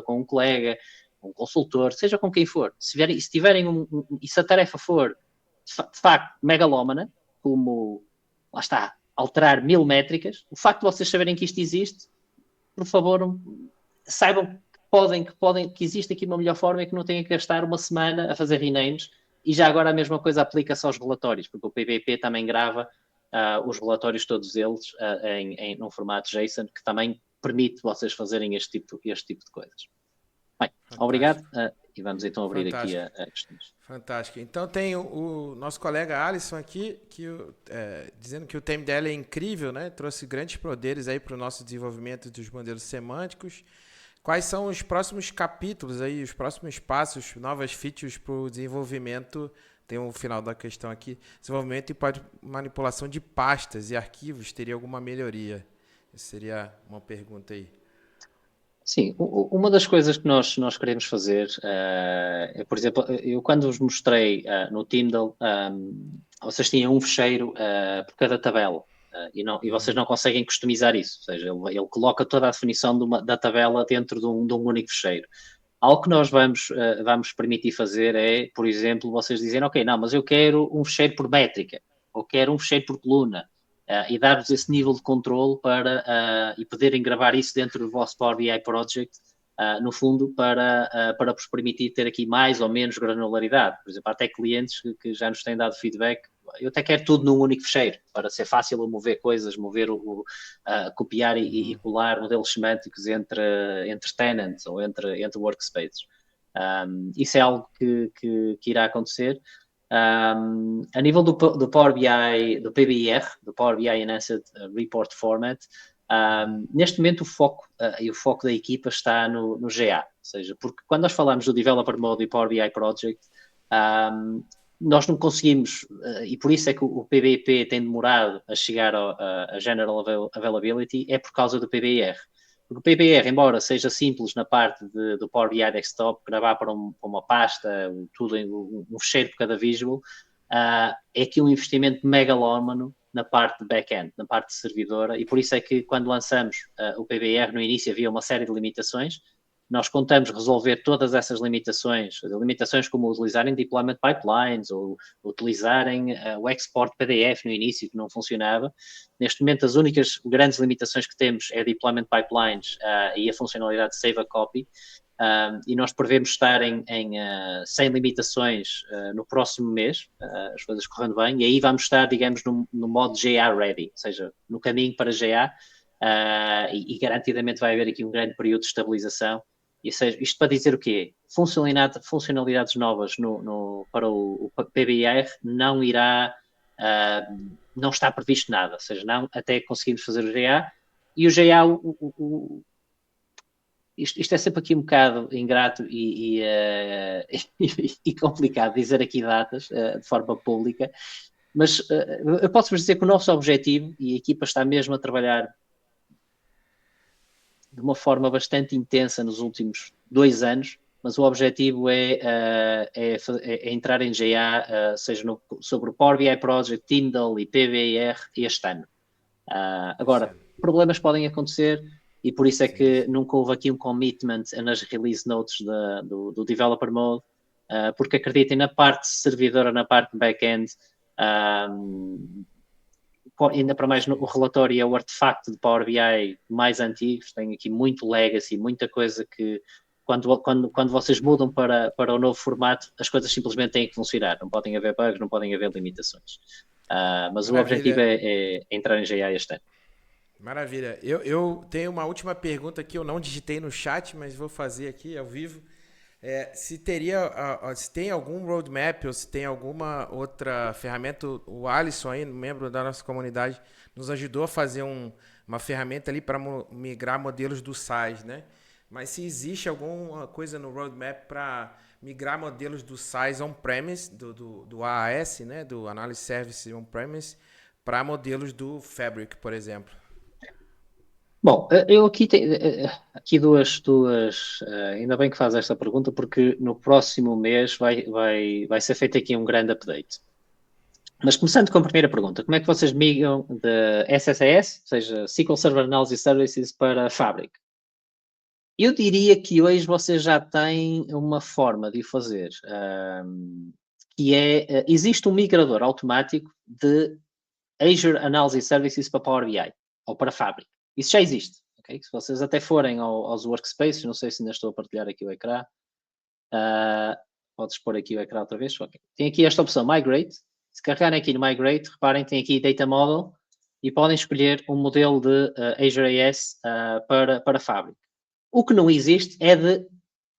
com um colega, um consultor, seja com quem for. Se a tarefa for, de facto, megalómana, como, lá está, alterar 1000 métricas, o facto de vocês saberem que isto existe, por favor, saibam que existe aqui uma melhor forma e que não têm que gastar uma semana a fazer renames. E já agora a mesma coisa aplica-se aos relatórios, porque o PVP também grava os relatórios todos eles num formato JSON, que também permite vocês fazerem este tipo de coisas. Bem, fantástico. Obrigado e vamos então abrir fantástico. Aqui a questões. Fantástico. Então tem o nosso colega Alisson aqui, dizendo que o TMDL é incrível, né? Trouxe grandes poderes aí para o nosso desenvolvimento dos modelos semânticos. Quais são os próximos capítulos aí, os próximos passos, novas features para o desenvolvimento? Tem um final da questão aqui. Desenvolvimento e manipulação de pastas e arquivos, teria alguma melhoria? Essa seria uma pergunta aí. Sim, uma das coisas que nós queremos fazer é, por exemplo, eu quando vos mostrei no Tyndall, vocês tinham um fecheiro por cada tabela. E vocês não conseguem customizar isso, ou seja, ele coloca toda a definição da tabela dentro de um único fecheiro. Algo que nós vamos permitir fazer é, por exemplo, vocês dizerem, ok, não, mas eu quero um fecheiro por métrica, ou quero um fecheiro por coluna, e dar-vos esse nível de controle e poderem gravar isso dentro do vosso Power BI Project, no fundo, para vos permitir ter aqui mais ou menos granularidade. Por exemplo, há até clientes que já nos têm dado feedback. Eu até quero tudo num único fecheiro, para ser fácil mover coisas, copiar e colar modelos semânticos entre tenants ou entre workspaces. Isso é algo que irá acontecer. A nível do Power BI, do PBIR, do Power BI Enhanced Report Format, neste momento o foco da equipa está no GA, ou seja, porque quando nós falamos do Developer Mode e Power BI Project, nós não conseguimos, e por isso é que o PBIP tem demorado a chegar a General Availability, é por causa do PBIR. Porque o PBR, embora seja simples na parte do Power BI Desktop, gravar para uma pasta, tudo em um fecheiro por cada visual, é aqui um investimento megalómano na parte de back-end, na parte de servidora, e por isso é que quando lançamos o PBR no início havia uma série de limitações, nós contamos resolver todas essas limitações como utilizarem deployment pipelines ou utilizarem o export PDF no início, que não funcionava. Neste momento, as únicas grandes limitações que temos é deployment pipelines e a funcionalidade de save a copy. E nós prevemos estar sem limitações no próximo mês, as coisas correndo bem, e aí vamos estar, digamos, no modo GA ready, ou seja, no caminho para GA, e garantidamente vai haver aqui um grande período de estabilização. E seja, isto para dizer o quê? Funcionalidades novas para o PBR não irá, não está previsto nada, ou seja, não até conseguirmos fazer o GA, e o GA, isto é sempre aqui um bocado ingrato e complicado dizer aqui datas de forma pública, mas eu posso-vos dizer que o nosso objetivo, e a equipa está mesmo a trabalhar de uma forma bastante intensa nos últimos 2 anos, mas o objetivo é entrar em GA, seja sobre o Power BI Project, Tyndall e PBR este ano. Agora, problemas podem acontecer, e por isso é que nunca houve aqui um commitment nas release notes do Developer Mode, porque acreditem na parte servidora, na parte back-end, ainda para mais o relatório é o artefacto de Power BI mais antigos, tem aqui muito legacy, muita coisa que quando vocês mudam para o novo formato, as coisas simplesmente têm que funcionar, não podem haver bugs, não podem haver limitações. Mas Maravilha. O objetivo é entrar em GA este ano. Maravilha. Eu tenho uma última pergunta que eu não digitei no chat, mas vou fazer aqui ao vivo. Se tem algum roadmap ou se tem alguma outra ferramenta, o Alisson aí, membro da nossa comunidade, nos ajudou a fazer uma ferramenta ali para migrar modelos do SaaS, né? Mas se existe alguma coisa no roadmap para migrar modelos do SaaS on-premise, do AAS, né? Do Analysis Service on-premise, para modelos do Fabric, por exemplo. Bom, eu aqui tenho duas, ainda bem que faz esta pergunta, porque no próximo mês vai ser feito aqui um grande update. Mas começando com a primeira pergunta, como é que vocês migram de SSAS, ou seja, SQL Server Analysis Services, para Fabric? Eu diria que hoje vocês já têm uma forma de o fazer, que existe um migrador automático de Azure Analysis Services para Power BI, ou para Fabric. Isso já existe, ok? Se vocês até forem aos workspaces, não sei se ainda estou a partilhar aqui o ecrã, podes pôr aqui o ecrã outra vez, okay. Tem aqui esta opção Migrate, se carregarem aqui no Migrate, reparem, tem aqui Data Model, e podem escolher um modelo de Azure AS para Fabric. O que não existe é de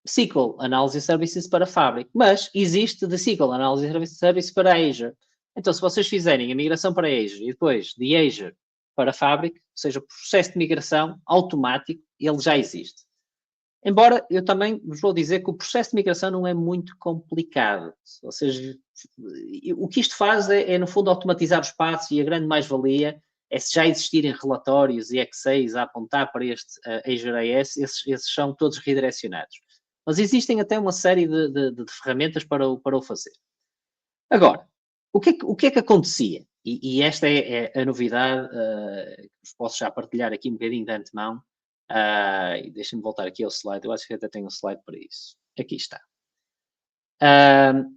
SQL Analysis Services para Fabric, mas existe de SQL Analysis Services para Azure. Então, se vocês fizerem a migração para Azure e depois de Azure para Fabric, ou seja, o processo de migração automático, ele já existe. Embora eu também vos vou dizer que o processo de migração não é muito complicado. Ou seja, o que isto faz no fundo, automatizar os passos, e a grande mais-valia é se já existirem relatórios e Excels a apontar para este Azure AS, esses são todos redirecionados. Mas existem até uma série de ferramentas para o fazer. Agora, o que é que acontecia? E esta é a novidade que vos posso já partilhar aqui um bocadinho de antemão. Deixem-me voltar aqui ao slide. Eu acho que até tenho um slide para isso. Aqui está.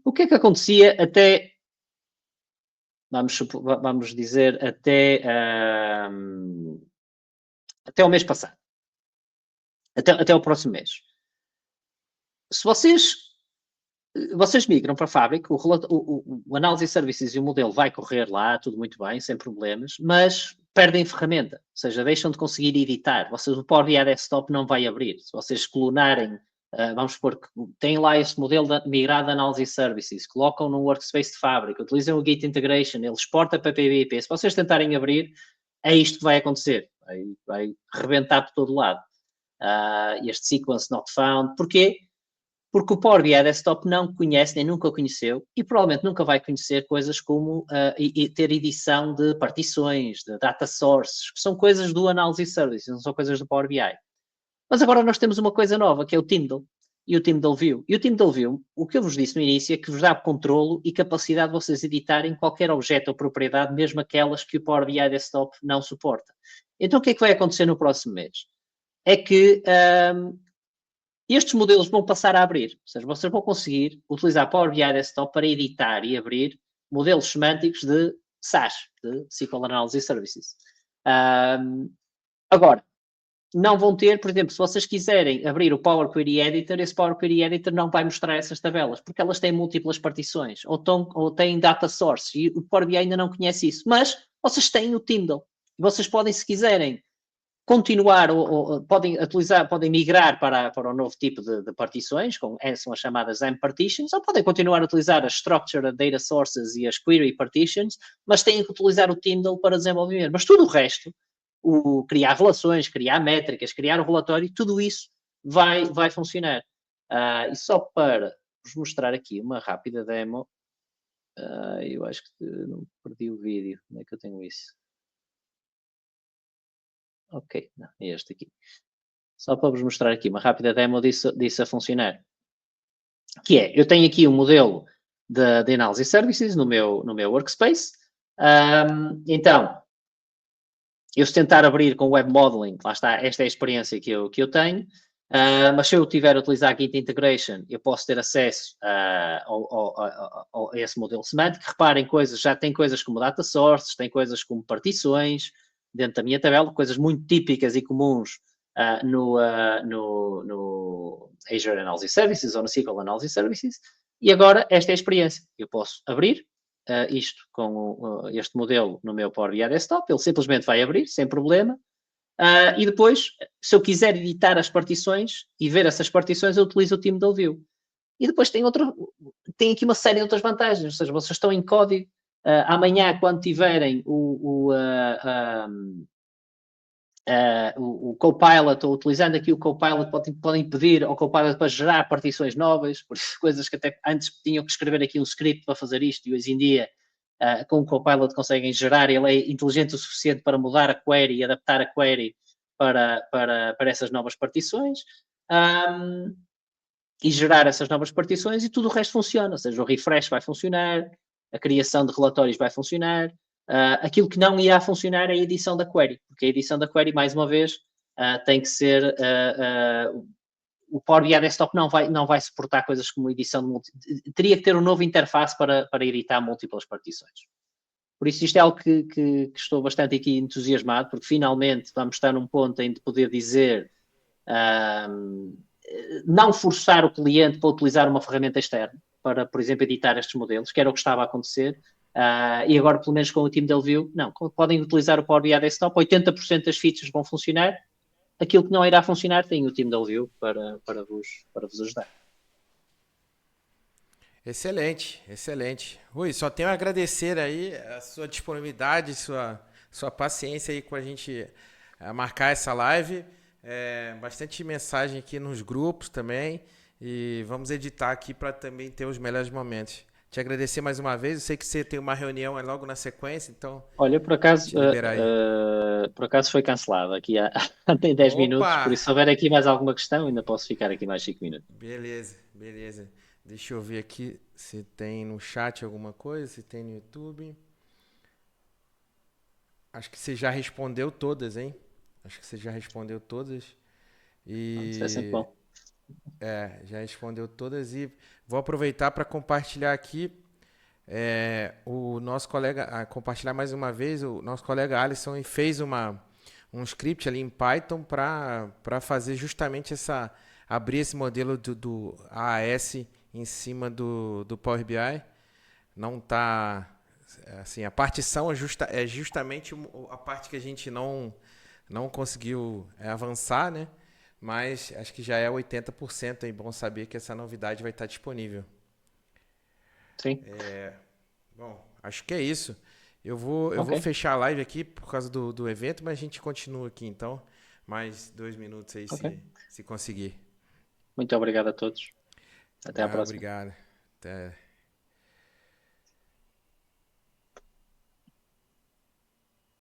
O que é que acontecia até, vamos dizer, até o mês passado. Até o próximo mês. Se vocês migram para a Fabric, o Analysis Services e o modelo vai correr lá, tudo muito bem, sem problemas, mas perdem ferramenta, ou seja, deixam de conseguir editar. O Power BI Desktop não vai abrir. Se vocês clonarem, vamos supor que têm lá esse modelo migrado de Analysis Services, colocam no Workspace de Fabric, utilizam o Git Integration, ele exporta para PBP. Se vocês tentarem abrir, é isto que vai acontecer. Vai rebentar por todo lado. Este sequence not found. Porquê? Porque o Power BI Desktop não conhece, nem nunca conheceu, e provavelmente nunca vai conhecer coisas como ter edição de partições, de data sources, que são coisas do Analysis Services, não são coisas do Power BI. Mas agora nós temos uma coisa nova, que é o Tyndall, e o Tyndall View. E o Tyndall View, o que eu vos disse no início, é que vos dá controlo e capacidade de vocês editarem qualquer objeto ou propriedade, mesmo aquelas que o Power BI Desktop não suporta. Então o que é que vai acontecer no próximo mês? É que estes modelos vão passar a abrir. Ou seja, vocês vão conseguir utilizar Power BI Desktop para editar e abrir modelos semânticos de SAS, de SQL Analysis Services. Agora, não vão ter, por exemplo, se vocês quiserem abrir o Power Query Editor, esse Power Query Editor não vai mostrar essas tabelas, porque elas têm múltiplas partições, ou têm data source, e o Power BI ainda não conhece isso. Mas vocês têm o Tyndall. Vocês podem, se quiserem, continuar ou podem utilizar, podem migrar para o novo tipo de partições, são as chamadas M partitions, ou podem continuar a utilizar as Structured Data Sources e as Query Partitions, mas têm que utilizar o Tyndall para desenvolver. Mas tudo o resto, criar relações, criar métricas, criar o relatório, tudo isso vai funcionar. E só para vos mostrar aqui uma rápida demo, eu acho que não perdi o vídeo, como é que eu tenho isso? Ok, não, é este aqui. Só para vos mostrar aqui uma rápida demo disso a funcionar. Que é, eu tenho aqui um modelo de Analysis Services no meu workspace. Então, eu se tentar abrir com Web Modeling, lá está, esta é a experiência que eu tenho, mas se eu tiver a utilizar a Git Integration, eu posso ter acesso a esse modelo semântico. Reparem, já tem coisas como data sources, tem coisas como partições dentro da minha tabela, coisas muito típicas e comuns no Azure Analysis Services ou no SQL Analysis Services. E agora, esta é a experiência. Eu posso abrir isto com este modelo no meu Power BI Desktop, ele simplesmente vai abrir, sem problema, e depois, se eu quiser editar as partições e ver essas partições, eu utilizo o Tyndall View. E depois tem aqui uma série de outras vantagens, ou seja, vocês estão em código, amanhã, quando tiverem o Copilot, ou utilizando aqui o Copilot, podem pedir ao Copilot para gerar partições novas, por isso, coisas que até antes tinham que escrever aqui um script para fazer isto, e hoje em dia, com o Copilot conseguem gerar, ele é inteligente o suficiente para mudar a query e adaptar a query para essas novas partições, e gerar essas novas partições, e tudo o resto funciona, ou seja, o refresh vai funcionar, a criação de relatórios vai funcionar. Aquilo que não irá funcionar é a edição da query, porque a edição da query, mais uma vez, tem que ser... o Power BI Desktop não vai suportar coisas como edição de teria que ter um novo interface para editar múltiplas partições. Por isso, isto é algo que estou bastante aqui entusiasmado, porque finalmente vamos estar num ponto em de poder dizer... não forçar o cliente para utilizar uma ferramenta externa para, por exemplo, editar estes modelos, que era o que estava a acontecer. E agora, pelo menos com o Tyndall View, não, podem utilizar o Power BI Desktop, 80% das features vão funcionar, aquilo que não irá funcionar tem o Tyndall View para vos ajudar. Excelente, excelente. Rui, só tenho a agradecer aí a sua disponibilidade, sua paciência aí com a gente marcar essa live. Bastante mensagem aqui nos grupos também, e vamos editar aqui para também ter os melhores momentos. Te agradecer mais uma vez, eu sei que você tem uma reunião logo na sequência, então... Olha, por acaso foi cancelado aqui tem 10 minutos, por isso se houver aqui mais alguma questão, ainda posso ficar aqui mais 5 minutos. Beleza, beleza. Deixa eu ver aqui se tem no chat alguma coisa, se tem no YouTube. Acho que você já respondeu todas, hein? Acho que você já respondeu todas. Isso é sempre bom. Já respondeu todas, e vou aproveitar para compartilhar aqui o nosso colega, compartilhar mais uma vez, o nosso colega Alisson fez um script ali em Python para fazer justamente abrir esse modelo do AAS em cima do Power BI. Não está... Assim, a partição é justamente a parte que a gente não conseguiu avançar, né? Mas acho que já é 80%, é bom saber que essa novidade vai estar disponível. Sim. Bom, acho que é isso. Eu vou fechar a live aqui por causa do evento, mas a gente continua aqui então. Mais 2 minutos aí, se conseguir. Muito obrigado a todos. Até a próxima. Obrigado. Até.